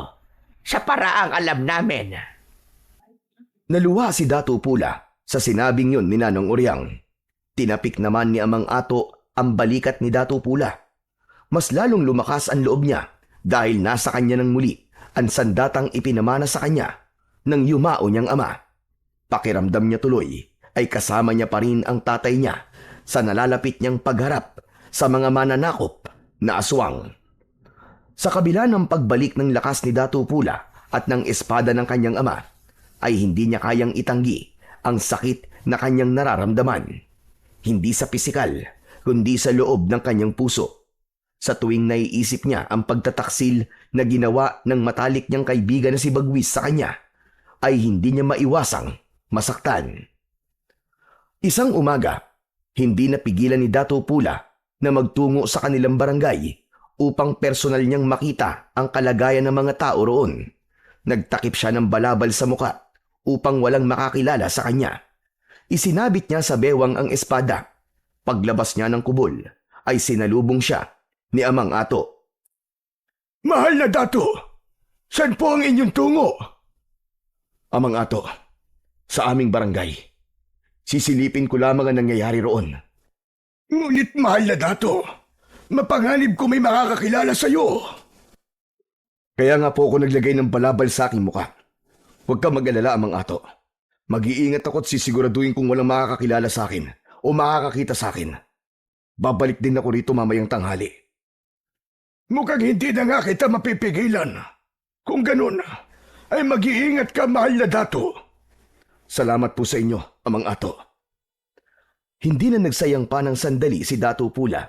sa paraang alam namin. Naluha si Datu Pula sa sinabing yon ni Nanong Uryang. Tinapik naman ni Amang Ato ang balikat ni Datu Pula. Mas lalong lumakas ang loob niya dahil nasa kanya ng muli ang sandatang ipinamana sa kanya ng yumao niyang ama. Pakiramdam niya tuloy ay kasama niya pa rin ang tatay niya sa nalalapit niyang pagharap sa mga mananakop na aswang. Sa kabila ng pagbalik ng lakas ni Datu Pula at ng espada ng kanyang ama, ay hindi niya kayang itanggi ang sakit na kanyang nararamdaman. Hindi sa pisikal, kundi sa loob ng kanyang puso. Sa tuwing naiisip niya ang pagtataksil na ginawa ng matalik niyang kaibigan na si Bagwis sa kanya, ay hindi niya maiwasang masaktan. Isang umaga, hindi napigilan ni Datu Pula na magtungo sa kanilang barangay upang personal niyang makita ang kalagayan ng mga tao roon. Nagtakip siya ng balabal sa muka upang walang makakilala sa kanya. Isinabit niya sa bewang ang espada. Paglabas niya ng kubol, ay sinalubong siya ni Amang Ato. Mahal na Datu, saan po ang inyong tungo? Amang Ato, sa aming barangay. Sisilipin ko lamang ang nangyayari roon. Ngunit mahal na Datu, mapanganib ko may makakakilala sa iyo. Kaya nga po ako naglagay ng balabal sa aking muka. Huwag kang mag-alala, Amang Ato. Mag-iingat ako at sisiguraduhin kung walang makakakilala sa akin o makakakita sa akin. Babalik din ako rito mamayang tanghali. Mukhang hindi na nga kita mapipigilan. Kung ganun, ay mag-iingat ka, mahal na Datu. Salamat po sa inyo, Amang Ato. Hindi na nagsayang pa ng sandali si Datu Pula.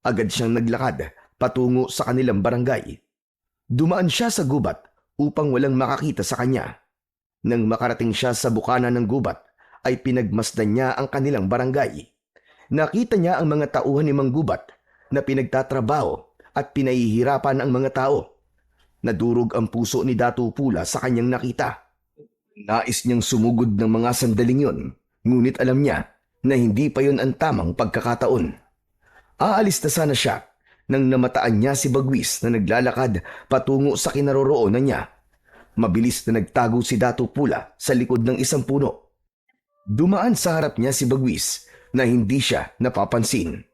Agad siyang naglakad patungo sa kanilang barangay. Dumaan siya sa gubat upang walang makakita sa kanya. Nang makarating siya sa bukana ng gubat, ay pinagmasdan niya ang kanilang barangay. Nakita niya ang mga tauhan ni Mang Gubat na pinagtatrabaho at pinahihirapan ang mga tao. Nadurog ang puso ni Datu Pula sa kanyang nakita. Nais niyang sumugod ng mga sandaling yon, ngunit alam niya na hindi pa yon ang tamang pagkakataon. Aalis na sana siya nang namataan niya si Bagwis na naglalakad patungo sa kinaroroonan niya. Mabilis na nagtago si Datu Pula sa likod ng isang puno. Dumaan sa harap niya si Bagwis na hindi siya napapansin.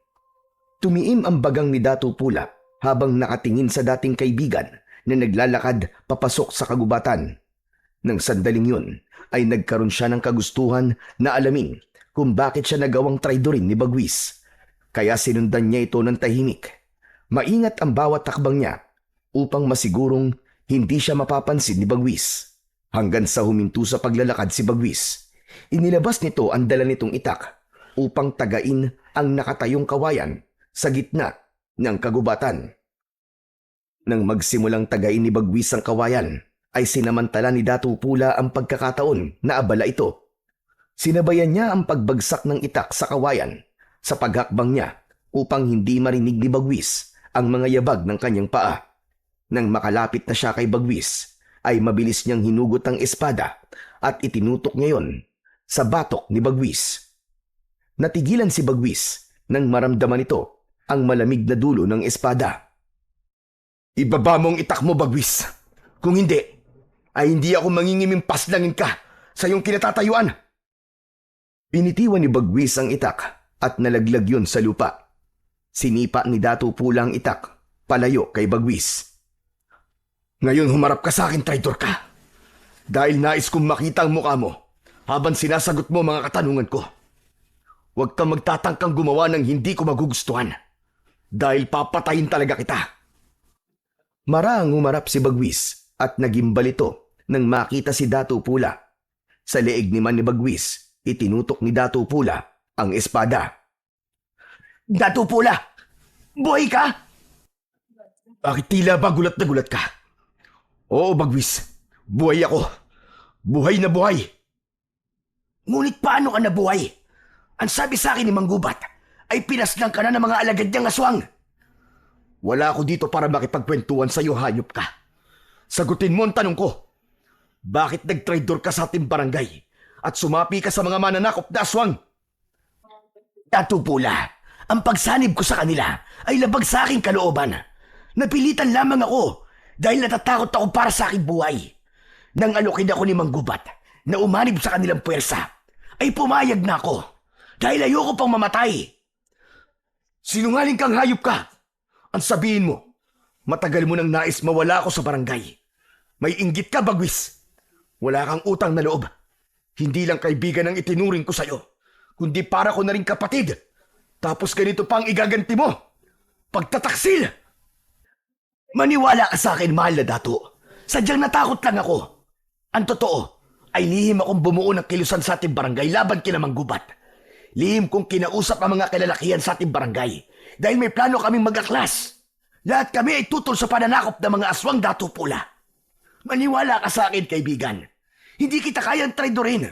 Tumiim ang bagang ni Datu Pula habang nakatingin sa dating kaibigan na naglalakad papasok sa kagubatan. Nang sandaling yun ay nagkaroon siya ng kagustuhan na alamin kung bakit siya nagawang traidorin ni Bagwis. Kaya sinundan niya ito ng tahimik. Maingat ang bawat takbang niya upang masigurong hindi siya mapapansin ni Bagwis. Hanggang sa huminto sa paglalakad si Bagwis, inilabas nito ang dala nitong itak upang tagain ang nakatayong kawayan sa gitna ng kagubatan. Nang magsimulang tagain ni Bagwis ang kawayan, ay sinamantala ni Datu Pula ang pagkakataon na abala ito. Sinabayan niya ang pagbagsak ng itak sa kawayan sa paghakbang niya upang hindi marinig ni Bagwis ang mga yabag ng kanyang paa. Nang makalapit na siya kay Bagwis, ay mabilis niyang hinugot ang espada at itinutok ngayon sa batok ni Bagwis. Natigilan si Bagwis nang maramdaman ito ang malamig na dulo ng espada. Ibaba mo ang itak mo, Bagwis. Kung hindi, ay hindi ako mangingiming paslangin ka sa iyong kinatatayuan. Pinitiwan ni Bagwis ang itak at nalaglag yun sa lupa. Sinipa ni Datu Pula ang itak palayo kay Bagwis. Ngayon humarap ka sa akin, traitor ka. Dahil nais kong makita ang mukha mo habang sinasagot mo mga katanungan ko. Huwag kang magtatangkang gumawa ng hindi ko magugustuhan. Dahil papatayin talaga kita. Maraang humarap si Bagwis at nagimbal ito nang makita si Datu Pula. Sa leeg naman ni Bagwis, itinutok ni Datu Pula ang espada. Datu Pula! Buhay ka? Bakit tila ba gulat na gulat ka? Oo, Bagwis. Buhay ako. Buhay na buhay. Ngunit paano ka nabuhay? Ang sabi sa akin ni Manggubat ay pinaslang ka na ng mga alagad niyang aswang. Wala ako dito para makipagkwentuhan sa'yo, hayop ka. Sagutin mo ang tanong ko. Bakit nag-traitor ka sa ating barangay at sumapi ka sa mga mananakop na aswang? Datu Pula, ang pagsanib ko sa kanila ay labag sa aking kalooban. Napilitan lamang ako dahil natatakot ako para sa aking buhay. Nang alokin ako ni Manggubat na umanib sa kanilang puwersa, ay pumayag na ako dahil ayoko pang mamatay. Sinungaling kang hayop ka. Ang sabihin mo, matagal mo nang nais mawala ako sa barangay. May inggit ka, Bagwis. Wala kang utang na loob. Hindi lang kaibigan ang itinuring ko sa'yo, kundi para ko na rin kapatid. Tapos ganito pa ang igaganti mo. Pagtataksil! Maniwala ka sa akin, mahal na dato. Sadyang natakot lang ako. Ang totoo ay lihim akong bumuo ng kilusan sa ating barangay laban kina Manggubat. Lihim kong kinausap ang mga kalalakihan sa ating barangay dahil may plano kaming mag-aklas. Lahat kami ay tutol sa pananakop ng mga aswang, Dato Pula. Maniwala ka sa akin, kaibigan. Hindi kita kayang traidorin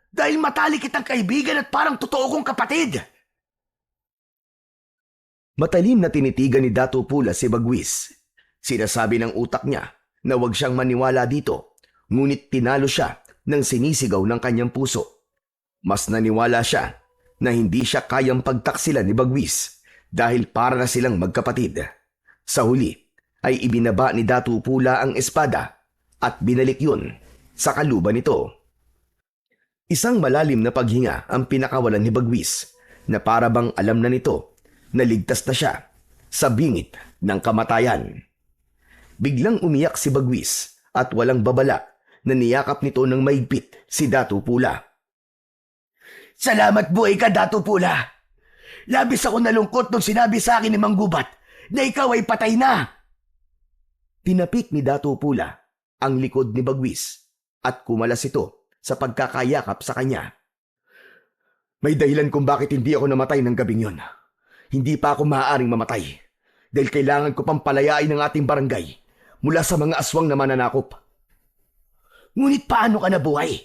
dahil matalik kitang kaibigan at parang totoo kong kapatid. Matalim na tinitigan ni Dato Pula si Bagwis. Sinasabi ng utak niya na huwag siyang maniwala dito, ngunit tinalo siya ng sinisigaw ng kanyang puso. Mas naniwala siya na hindi siya kayang pagtaksilan ni Bagwis dahil para na silang magkapatid. Sa huli ay ibinaba ni Dato Pula ang espada at binalik yun sa kaluban nito. Isang malalim na paghinga ang pinakawalan ni Bagwis na para bang alam na nito na ligtas na siya sa bingit ng kamatayan. Biglang umiyak si Bagwis at walang babala na niyakap nito ng mahigpit si Dato Pula. Salamat buhay ka, Dato Pula. Labis ako nalungkot nung sinabi sa akin ni Manggubat na ikaw ay patay na. Tinapik ni Dato Pula ang likod ni Bagwis at kumalas ito sa pagkakayakap sa kanya. May dahilan kung bakit hindi ako namatay ng gabing yon. Hindi pa ako maaaring mamatay dahil kailangan ko pang palayain ang ating barangay mula sa mga aswang na mananakop. Ngunit paano ka nabuhay?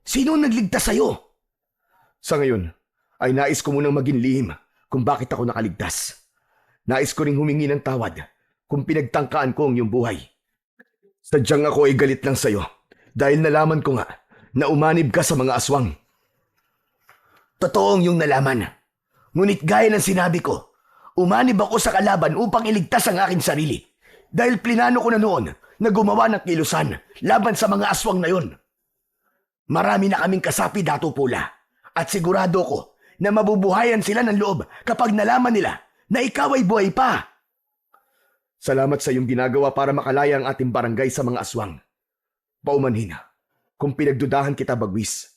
Sino nagligtas sa'yo? Sa ngayon, ay nais ko munang maging lihim kung bakit ako nakaligtas. Nais ko ring humingi ng tawad kung pinagtangkaan ko ang iyong buhay. Sadyang ako ay galit lang sa'yo dahil nalaman ko nga na umanib ka sa mga aswang. Totoong yung nalaman. Ngunit gaya ng sinabi ko, umanib ako sa kalaban upang iligtas ang aking sarili. Dahil plinano ko na noon na gumawa ng kilusan laban sa mga aswang na yon. Marami na kaming kasapi, Dato Pula. At sigurado ko na mabubuhayan sila ng loob kapag nalaman nila na ikaw ay buhay pa. Salamat sa iyong ginagawa para makalaya ang ating barangay sa mga aswang. Paumanhin kung pinagdudahan kita, Bagwis.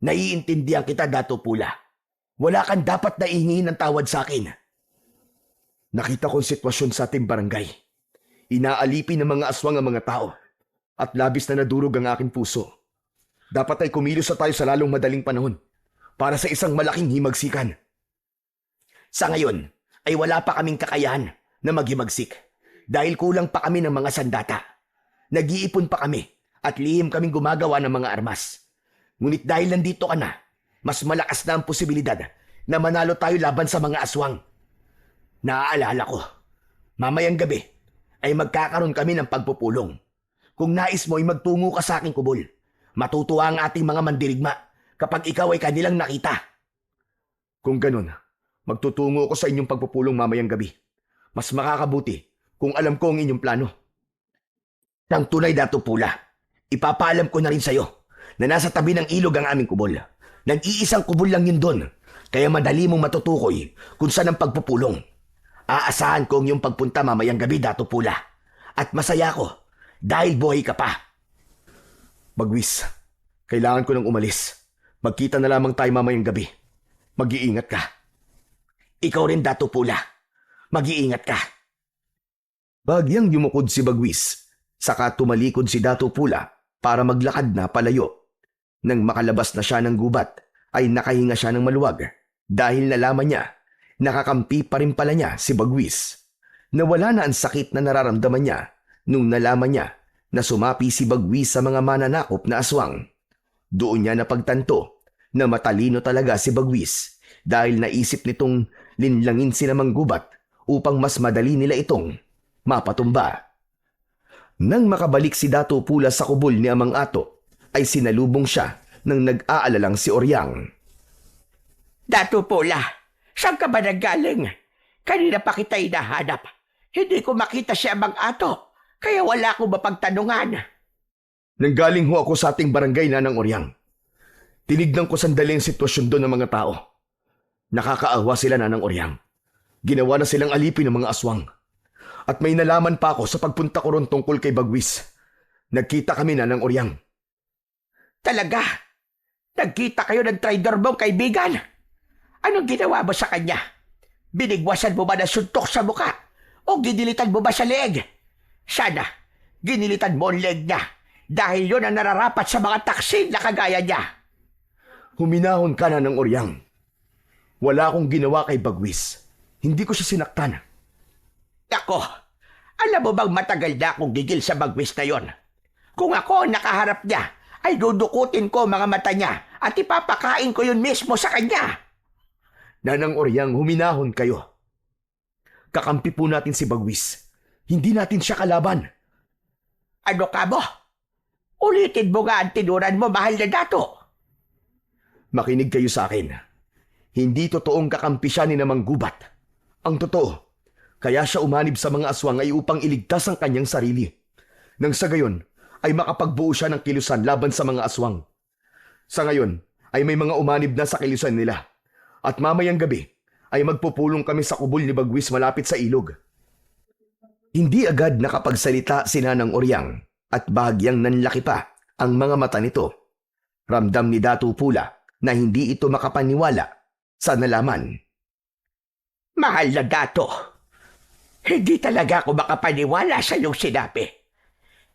Naiintindihan kita, Dato Pula. Wala kang dapat na ihingin ng tawad sa akin. Nakita kong sitwasyon sa ating barangay. Inaalipin ng mga aswang ang mga tao at labis na nadurog ang aking puso. Dapat ay kumilos na tayo sa lalong madaling panahon para sa isang malaking himagsikan. Sa ngayon ay wala pa kaming kakayahan na maghimagsik dahil kulang pa kami ng mga sandata. Nag-iipon pa kami at lihim kaming gumagawa ng mga armas. Ngunit dahil nandito ka na, mas malakas na ang posibilidad na manalo tayo laban sa mga aswang. Naaalala ko, mamayang gabi ay magkakaroon kami ng pagpupulong. Kung nais mo ay magtungo ka sa aking kubol, matutuwa ang ating mga mandirigma kapag ikaw ay kanilang nakita. Kung ganun, magtutungo ako sa inyong pagpupulong mamayang gabi. Mas makakabuti kung alam ko ang inyong plano. Nang tunay, Dato Pula, ipapaalam ko na rin sa'yo na nasa tabi ng ilog ang aming kubol. Nag-iisang kubol lang yun doon, kaya madali mong matutukoy kung saan ang pagpupulong. Aasahan ko ang iyong pagpunta mamayang gabi, Dato Pula. At masaya ko dahil buhay ka pa. Bagwis, kailangan ko nang umalis. Magkita na lamang tayo mamayang gabi. Mag-iingat ka. Ikaw rin, Dato Pula. Mag-iingat ka. Bagyang yumukod si Bagwis, saka tumalikod si Dato Pula para maglakad na palayo. Nang makalabas na siya ng gubat, ay nakahinga siya ng maluwag dahil nalaman niya, nakakampi pa rin pala niya si Bagwis. Nawala na ang sakit na nararamdaman niya nung nalaman niya na sumapi si Bagwis sa mga mananakop na aswang. Doon niya napagtanto na matalino talaga si Bagwis dahil naisip nitong linlangin sila Manggubat upang mas madali nila itong mapatumba. Nang makabalik si Dato Pula sa kubol ni Amang Ato, ay sinalubong siya ng nag-aalalang si Oryang. Dato Pula, saan ka ba nanggaling? Kanina pa kita hinahanap. Hindi ko makita si Amang Ato, kaya wala akong mapagtanungan. Nanggaling ho ako sa ating barangay, Nanang Oryang. Tinignan ko sandali ang sitwasyon doon ng mga tao. Nakakaawa sila, Nanang Oryang. Ginawa na silang alipin ng mga aswang. At may nalaman pa ako sa pagpunta ko ron tungkol kay Bagwis. Nagkita kami, Nanang Oryang. Talaga? Nagkita kayo ng traidor mong kaibigan? Anong ginawa mo sa kanya? Binigwasan mo ba ng suntok sa muka? O ginilitan mo ba sa leeg? Sana, ginilitan mo ang leeg niya dahil yun ang nararapat sa mga taksil na kagaya niya. Huminahon ka, Nanang Oryang. Wala akong ginawa kay Bagwis. Hindi ko siya sinaktan. Ako, alam mo bang matagal na akong gigil sa Bagwis na yon? Kung ako ang nakaharap niya, ay dudukutin ko mga mata niya at ipapakain ko yun mismo sa kanya. Nanang Oryang, huminahon kayo. Kakampi po natin si Bagwis. Hindi natin siya kalaban. Ano ka mo? Ulitin mo nga ang tinuran mo, mahal na dato. Makinig kayo sa akin. Hindi totoong kakampi siya ni Manggubat. Ang totoo, kaya siya umanib sa mga aswang ay upang iligtas ang kanyang sarili. Nang sa gayon, ay makapagbuo siya ng kilusan laban sa mga aswang. Sa ngayon, ay may mga umanib na sa kilusan nila. At mamayang gabi, ay magpupulong kami sa kubol ni Bagwis malapit sa ilog. Hindi agad nakapagsalita si Nanang Oryang at bahagyang nanlaki pa ang mga mata nito. Ramdam ni Dato Pula na hindi ito makapaniwala sa nalaman. Mahal na dato, hindi talaga ako makapaniwala sa iyong sinabi.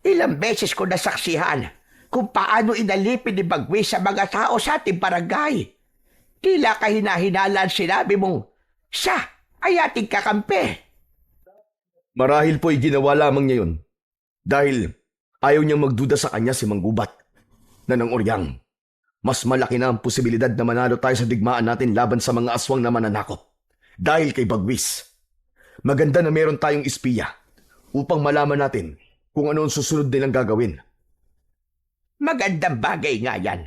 Ilang beses ko nasaksihan kung paano inalipin ni Bagwis sa mga tao sa ating barangay. Tila kahina-hinala ang sinabi mong, siya ay ating kakampi. Marahil po'y ginawa lamang niya yun dahil ayaw niyang magduda sa kanya si Manggubat. Nanang Oryang, mas malaki na ang posibilidad na manalo tayo sa digmaan natin laban sa mga aswang na mananakop dahil kay Bagwis. Maganda na meron tayong espiya upang malaman natin kung ano ang susunod nilang gagawin. Magandang bagay nga yan.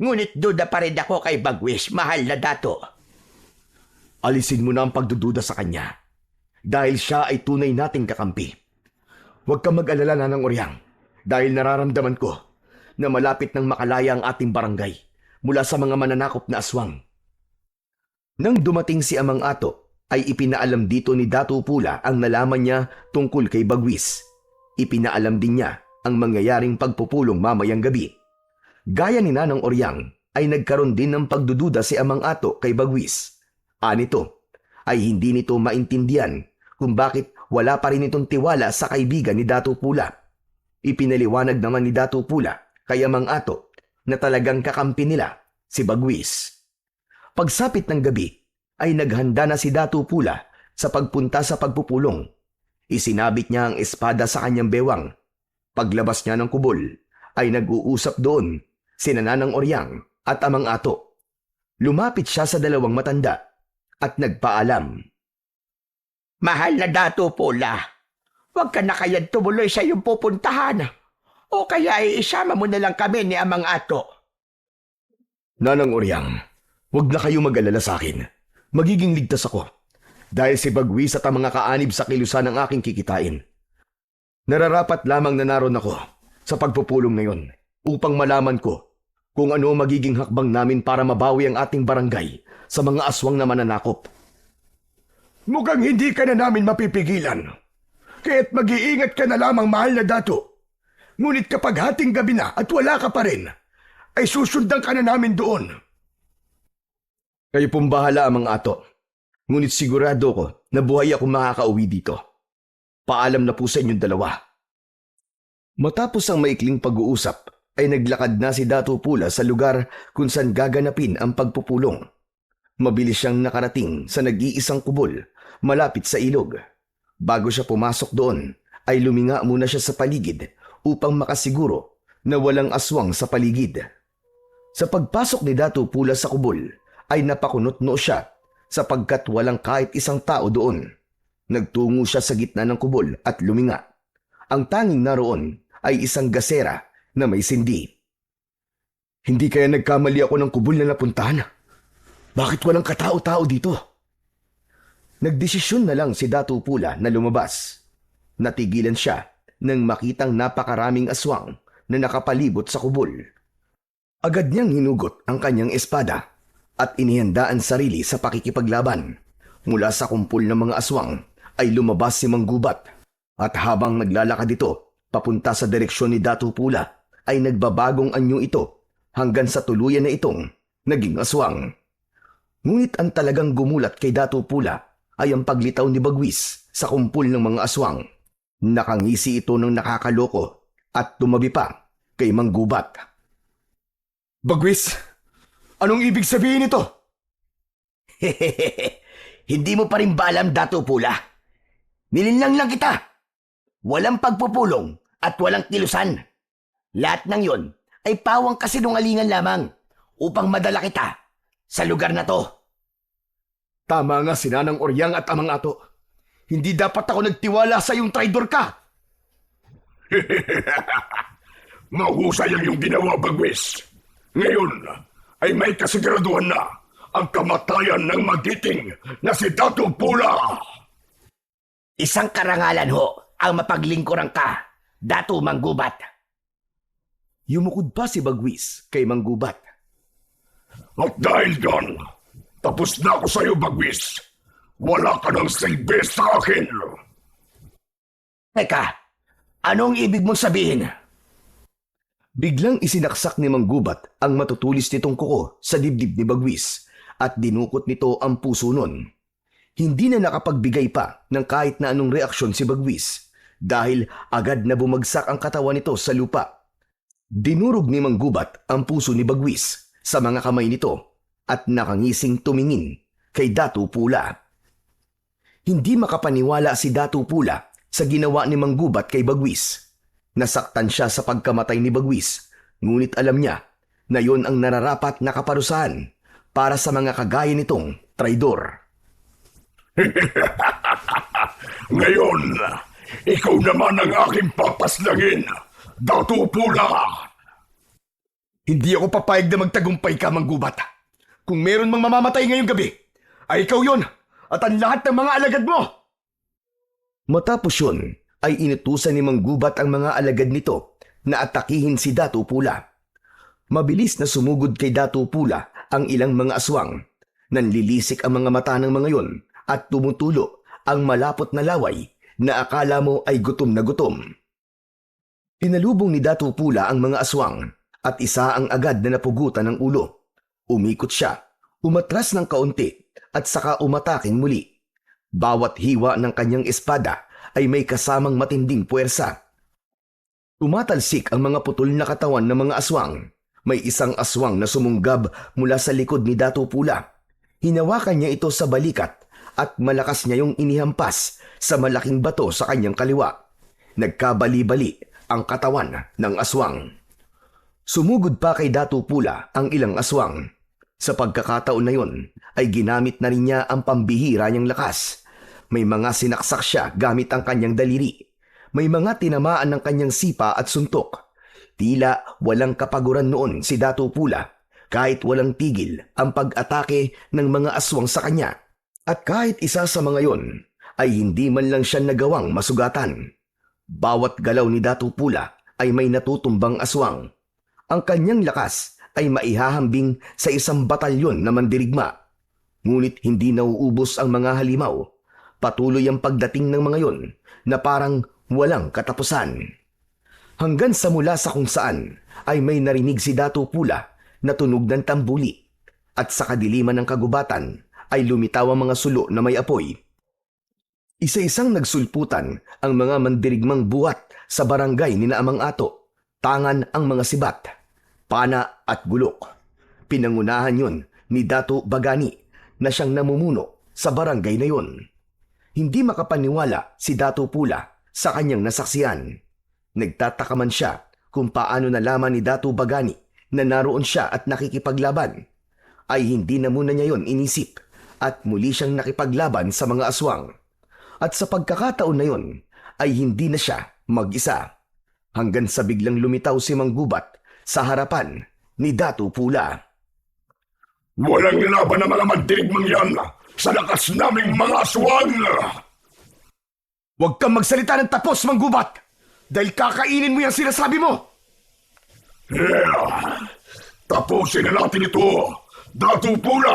Ngunit duda pa rin ako kay Bagwis, mahal na dato. Alisin mo na ang pagdududa sa kanya dahil siya ay tunay nating kakampi. Huwag kang mag-alala, Nanang Oryang, dahil nararamdaman ko na malapit nang makalaya ang ating barangay mula sa mga mananakop na aswang. Nang dumating si Amang Ato, ay ipinaalam dito ni Dato Pula ang nalaman niya tungkol kay Bagwis. Ipinaalam din niya ang mangyayaring pagpupulong mamayang gabi. Gaya ni Nanang Oryang, ay nagkaroon din ng pagdududa si Amang Ato kay Bagwis. Anito, ay hindi nito maintindihan kung bakit wala pa rin itong tiwala sa kaibigan ni Dato Pula. Ipinaliwanag naman ni Dato Pula kay Amang Ato na talagang kakampi nila si Bagwis. Pagsapit ng gabi, ay naghanda na si Dato Pula sa pagpunta sa pagpupulong. Isinabit niya ang espada sa kanyang bewang. Paglabas niya ng kubol, ay nag-uusap doon si Nanang Oryang at Amang Ato. Lumapit siya sa dalawang matanda at nagpaalam. Mahal na dato Pula, huwag ka na kayang tumuloy sa iyong pupuntahan. O kaya ay isama mo na lang kami ni Amang Ato. Nanang Oryang, huwag na kayo mag-alala sa akin. Magiging ligtas ako dahil si Bagwis at ang mga kaanib sa kilusan ang aking kikitain. Nararapat lamang na naroon ako sa pagpupulong na yon upang malaman ko kung ano magiging hakbang namin para mabawi ang ating barangay sa mga aswang na mananakop. Mukhang hindi ka na namin mapipigilan. Kaya't mag-iingat ka na lamang, mahal na dato. Ngunit kapag hating gabi na at wala ka pa rin, ay susundan ka na namin doon. Kayo pong bahala, Amang Ato. Ngunit sigurado ko na buhay ako makakauwi dito. Paalam na po sa inyong dalawa. Matapos ang maikling pag-uusap, ay naglakad na si Dato Pula sa lugar kung saan gaganapin ang pagpupulong. Mabilis siyang nakarating sa nag-iisang kubol malapit sa ilog. Bago siya pumasok doon, ay luminga muna siya sa paligid upang makasiguro na walang aswang sa paligid. Sa pagpasok ni Datu Pula sa kubol ay napakunot-no siya sapagkat walang kahit isang tao doon. Nagtungo siya sa gitna ng kubol at luminga. Ang tanging naroon ay isang gasera na may sindi. Hindi kaya nagkamali ako ng kubol na napuntahan? Bakit walang katao-tao dito? Nagdesisyon na lang si Datu Pula na lumabas. Natigilan siya nang makitang napakaraming aswang na nakapalibot sa kubol. Agad niyang hinugot ang kanyang espada at inihanda ang sarili sa pakikipaglaban. Mula sa kumpol ng mga aswang ay lumabas si Mang Gubat at habang naglalakad ito papunta sa direksyon ni Datu Pula ay nagbabagong anyo ito hanggang sa tuluyan na itong naging aswang. Ngunit ang talagang gumulat kay Datu Pula ay ang paglitaw ni Bagwis sa kumpol ng mga aswang. Nakangisi ito ng nakakaloko at tumabi pa kay Mang Gubat. Bagwis, anong ibig sabihin nito? Hindi mo pa rin ba alam, Datu Pula? Nilinlang lang kita. Walang pagpupulong at walang kilusan. Lahat ng yon ay pawang kasinungalingan lamang upang madala kita sa lugar na to. Tama nga si Nanang Oryang at Amang Ato. Hindi dapat ako nagtiwala sa iyong traidor ka. Mahusay ang iyong ginawa, Bagwis. Ngayon ay may kasiguraduhan na ang kamatayan ng magiting na si Datu Pula. Isang karangalan ho ang mapaglingkuran ka, Datu Mang Gubat. Yumukod pa si Bagwis kay Mang Gubat. At dahil doon, tapos na ako sa iyo, Bagwis. Wala ka ng silbi sa akin. Teka, anong ibig mong sabihin? Biglang isinaksak ni Mang Gubat ang matutulis nitong kuko sa dibdib ni Bagwis at dinukot nito ang puso nun. Hindi na nakapagbigay pa ng kahit na anong reaksyon si Bagwis dahil agad na bumagsak ang katawan nito sa lupa. Dinurog ni Mang Gubat ang puso ni Bagwis sa mga kamay nito at nakangising tumingin kay Datu Pula. Hindi makapaniwala si Datu Pula sa ginawa ni Mang Gubat kay Bagwis. Nasaktan siya sa pagkamatay ni Bagwis, ngunit alam niya na yon ang nararapat na kaparusahan para sa mga kagaya nitong traidor. Ngayon, ikaw naman ang aking papaslangin, Datu Pula. Hindi ako papayag na magtagumpay ka, Mang Gubat. Kung meron mang mamamatay ngayong gabi, ay ikaw yon at ang lahat ng mga alagad mo. Matapos yun, ay inutusan ni Mang Gubat ang mga alagad nito na atakihin si Datu Pula. Mabilis na sumugod kay Datu Pula ang ilang mga aswang. Nanlilisik ang mga mata ng mga yon at tumutulo ang malapot na laway na akala mo ay gutom na gutom. Tinalubong ni Datu Pula ang mga aswang at isa ang agad na napugutan ng ulo. Umikot siya, umatras ng kaunti at saka umataking muli. Bawat hiwa ng kanyang espada ay may kasamang matinding puwersa. Tumatalsik ang mga putol na katawan ng mga aswang. May isang aswang na sumunggab mula sa likod ni Datu Pula. Hinawakan niya ito sa balikat at malakas niya yung inihampas sa malaking bato sa kanyang kaliwa. Nagkabali-bali ang katawan ng aswang. Sumugod pa kay Datu Pula ang ilang aswang. Sa pagkakataon na yon ay ginamit na rin niya ang pambihira niyang lakas. May mga sinaksak siya gamit ang kanyang daliri. May mga tinamaan ng kanyang sipa at suntok. Tila walang kapaguran noon si Datu Pula kahit walang tigil ang pag-atake ng mga aswang sa kanya. At kahit isa sa mga yon ay hindi man lang siya nagawang masugatan. Bawat galaw ni Datu Pula ay may natutumbang aswang. Ang kanyang lakas ay maihahambing sa isang batalyon na mandirigma. Ngunit hindi nauubos ang mga halimaw. Patuloy ang pagdating ng mga yon na parang walang katapusan. Hanggang sa mula sa kung saan ay may narinig si Datu Pula na tunog ng tambuli at sa kadiliman ng kagubatan ay lumitaw ang mga sulo na may apoy. Isa-isang nagsulputan ang mga mandirigmang buhat sa barangay ni Amang Ato. Tangan ang mga sibat, pana at gulok. Pinangunahan yon ni Datu Bagani na siyang namumuno sa barangay na yon. Hindi makapaniwala si Datu Pula sa kanyang nasaksiyan. Nagtataka man siya kung paano nalaman ni Datu Bagani na naroon siya at nakikipaglaban. Ay hindi na muna niya yon inisip at muli siyang nakipaglaban sa mga aswang. At sa pagkakataon na yon ay hindi na siya mag-isa. Hanggang sa biglang lumitaw si Mang Gubat sa harapan ni Datu Pula. Walang laban ng mga mandirigmang yan sa lakas naming mga aswang! Huwag kang magsalita ng tapos, Mang Gubat! Dahil kakainin mo yung sinasabi mo! Yeah! Tapusin na natin ito, Datu Pula!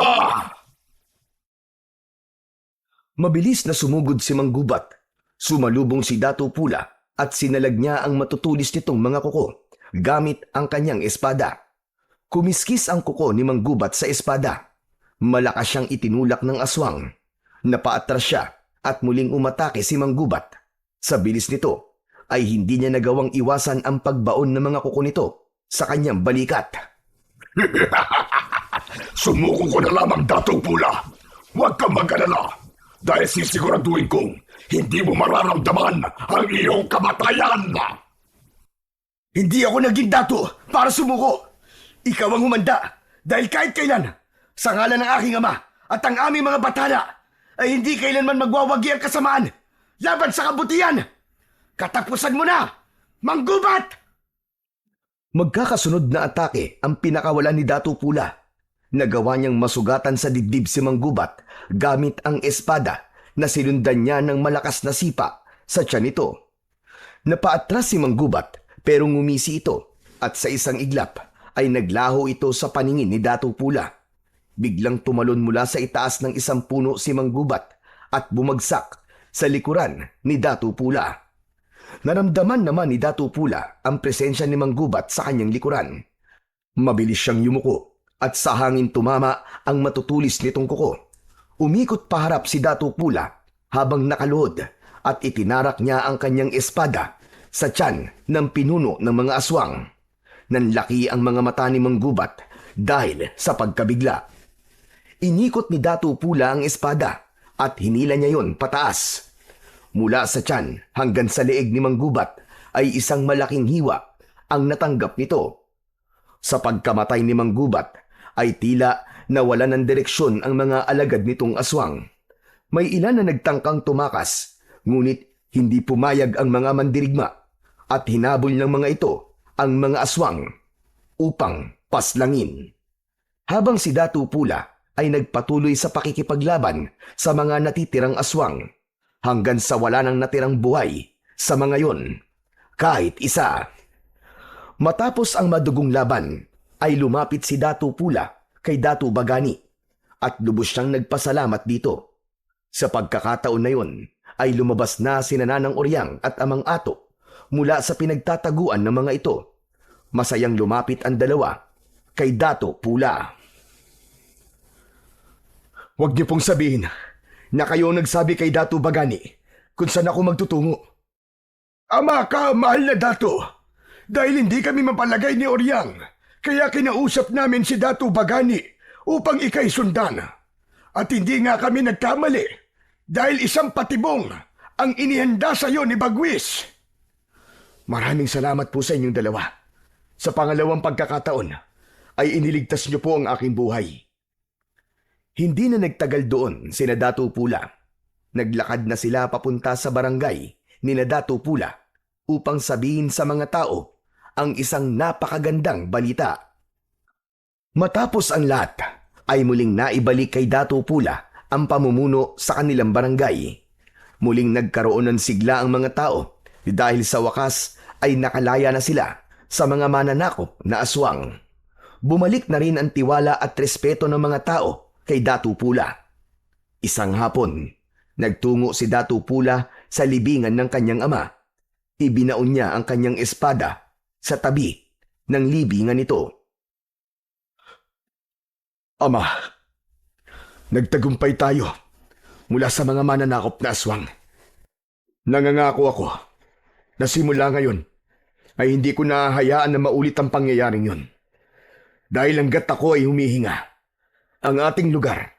Mabilis na sumugod si Mang Gubat. Sumalubong si Datu Pula at sinalag niya ang matutulis nitong mga kuko gamit ang kanyang espada. Kumiskis ang kuko ni Mang Gubat sa espada. Malakas siyang itinulak ng aswang. Napaatras siya at muling umatake si Mang Gubat. Sa bilis nito ay hindi niya nagawang iwasan ang pagbaon ng mga kuko nito sa kanyang balikat. Sumuko ko na lamang, Datu Pula. Huwag kang mag-alala dahil sisiguraduhin kong hindi mo mararamdaman ang iyong kamatayan. Hindi ako naging dato para sumuko. Ikaw ang humanda dahil kahit kailan, sa ngalan ng aking ama at ang aming mga batala, ay hindi kailanman magwawagi ang kasamaan laban sa kabutihan. Katapusan mo na, Mang Gubat! Magkakasunod na atake ang pinakawalan ni Datu Pula. Nagawa niyang masugatan sa dibdib si Mang Gubat gamit ang espada na sinundan niya ng malakas na sipa sa tiyan nito. Napaatras si Mang Gubat pero ngumisi ito at sa isang iglap ay naglaho ito sa paningin ni Datu Pula. Biglang tumalon mula sa itaas ng isang puno si Mang Gubat at bumagsak sa likuran ni Datu Pula. Naramdaman naman ni Datu Pula ang presensya ni Mang Gubat sa kanyang likuran. Mabilis siyang yumuko at sa hangin tumama ang matutulis nitong kuko. Umikot paharap si Datu Pula habang nakaluhod at itinarak niya ang kanyang espada sa tiyan ng pinuno ng mga aswang. Nanlaki ang mga mata ni Mang Gubat dahil sa pagkabigla. Inikot ni Datu Pula ang espada at hinila niya yon pataas. Mula sa tiyan hanggang sa leeg ni Mang Gubat ay isang malaking hiwa ang natanggap nito. Sa pagkamatay ni Mang Gubat ay tila nawala ng direksyon ang mga alagad nitong aswang. May ilan na nagtangkang tumakas, ngunit hindi pumayag ang mga mandirigma at hinabol ng mga ito ang mga aswang upang paslangin. Habang si Datu Pula ay nagpatuloy sa pakikipaglaban sa mga natitirang aswang hanggang sa wala nang natirang buhay sa mga yon, kahit isa. Matapos ang madugong laban, ay lumapit si Datu Pula kay Datu Bagani at lubos siyang nagpasalamat dito. Sa pagkakataon na yon, ay lumabas na si Nanang Oryang at Amang Ato mula sa pinagtataguan ng mga ito. Masayang lumapit ang dalawa kay Datu Pula. Huwag niyo pong sabihin na kayo nagsabi kay Datu Bagani kung saan ako magtutungo. Ama ka, mahal na Datu. Dahil hindi kami mapalagay ni Oryang, kaya kinausap namin si Datu Bagani upang ikay sundan. At hindi nga kami nagkamali dahil isang patibong ang inihanda sa iyo ni Bagwis. Maraming salamat po sa inyong dalawa. Sa pangalawang pagkakataon ay iniligtas niyo po ang aking buhay. Hindi na nagtagal doon sina Datu Pula. Naglakad na sila papunta sa barangay ni Datu Pula upang sabihin sa mga tao ang isang napakagandang balita. Matapos ang lahat, ay muling naibalik kay Datu Pula ang pamumuno sa kanilang barangay. Muling nagkaroon ng sigla ang mga tao dahil sa wakas ay nakalaya na sila sa mga mananakop na aswang. Bumalik na rin ang tiwala at respeto ng mga tao kay Datu Pula. Isang hapon, nagtungo si Datu Pula sa libingan ng kanyang ama. Ibinaon niya ang kanyang espada sa tabi ng libingan nito. Ama, nagtagumpay tayo mula sa mga mananakop na aswang. Nangangako ako na simula ngayon ay hindi ko nahahayaan na maulit ang pangyayaring yun. Dahil hanggat ako ay humihinga, ang ating lugar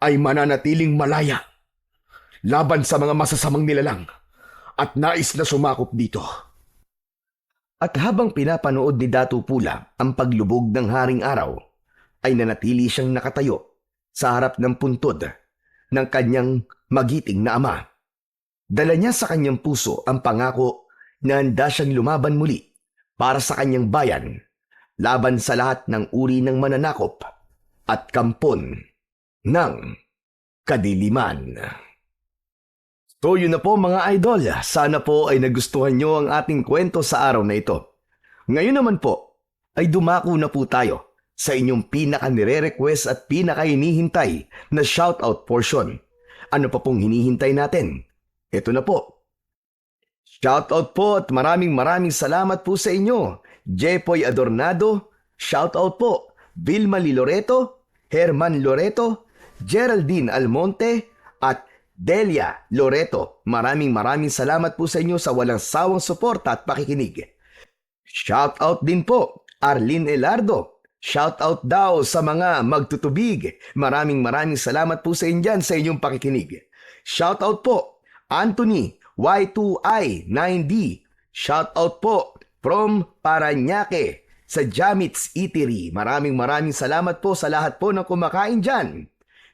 ay mananatiling malaya laban sa mga masasamang nilalang at nais na sumakop dito. At habang pinapanood ni Datu Pula ang paglubog ng haring araw, ay nanatili siyang nakatayo sa harap ng puntod ng kanyang magiting na ama. Dala niya sa kanyang puso ang pangako na handa siyang lumaban muli para sa kanyang bayan, laban sa lahat ng uri ng mananakop at kampon ng kadiliman. So yun na po mga idol, sana po ay nagustuhan nyo ang ating kwento sa araw na ito. Ngayon naman po ay dumako na po tayo sa inyong pinaka-nire-request at pinaka-hinihintay na shoutout portion. Ano pa pong hinihintay natin? Ito na po. Shoutout po at maraming salamat po sa inyo. Jepoy Adornado, shoutout po. Vilma Loreto, Herman Loreto, Geraldine Almonte at Delia Loreto. Maraming salamat po sa inyo sa walang sawang suporta at pakikinig. Shoutout din po Arlene Elardo. Shoutout daw sa mga magtutubig. Maraming salamat po sa inyo dyan sa inyong pakikinig. Shoutout po Anthony Y2I9D. Shoutout po from Paranaque sa Jamit's Eatery. Maraming salamat po sa lahat po ng kumakain dyan.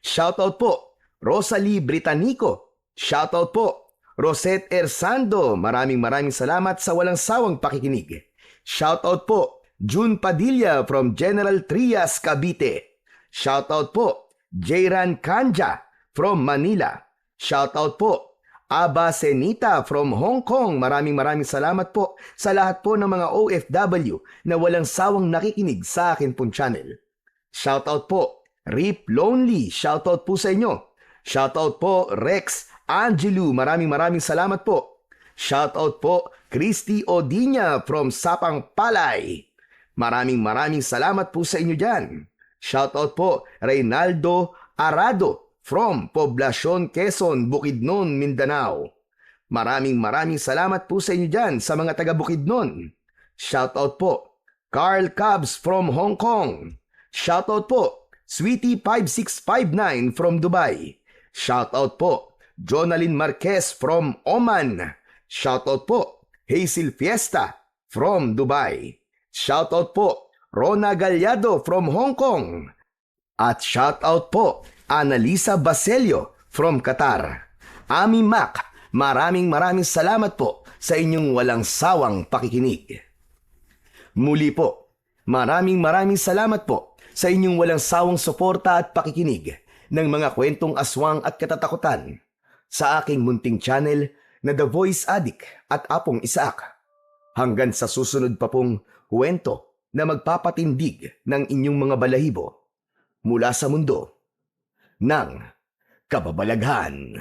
Shoutout po Rosalie Britannico. Shoutout po Rosette Ersando. Maraming salamat sa walang sawang pakikinig. Shoutout po June Padilla from General Trias, Cavite. Shoutout po Jairan Kanja from Manila. Shoutout po Aba Senita from Hong Kong. Maraming salamat po sa lahat po ng mga OFW na walang sawang nakikinig sa akin pong channel. Shoutout po Rip Lonely. Shoutout po sa inyo. Shoutout po Rex Angelu. Maraming salamat po. Shoutout po Christy Odinya from Sapang Palay. Maraming salamat po sa inyo dyan. Shoutout po Reynaldo Arado from Poblacion, Quezon, Bukidnon, Mindanao. Maraming salamat po sa inyo dyan sa mga taga Bukidnon. Shoutout po Carl Cabs from Hong Kong. Shoutout po Sweetie 5659 from Dubai. Shoutout po Jonalyn Marquez from Oman. Shoutout po Hazel Fiesta from Dubai. Shoutout po Rona Gallardo from Hong Kong. At shoutout po Annalisa Baselio from Qatar. Ami Mac, maraming salamat po sa inyong walang sawang pakikinig. Muli po, maraming salamat po sa inyong walang sawang suporta at pakikinig ng mga kwentong aswang at katatakutan sa aking munting channel na The Voice Addict at Apong Isaac. Hanggang sa susunod pa pong kwento na magpapatindig ng inyong mga balahibo mula sa mundo ng kababalaghan.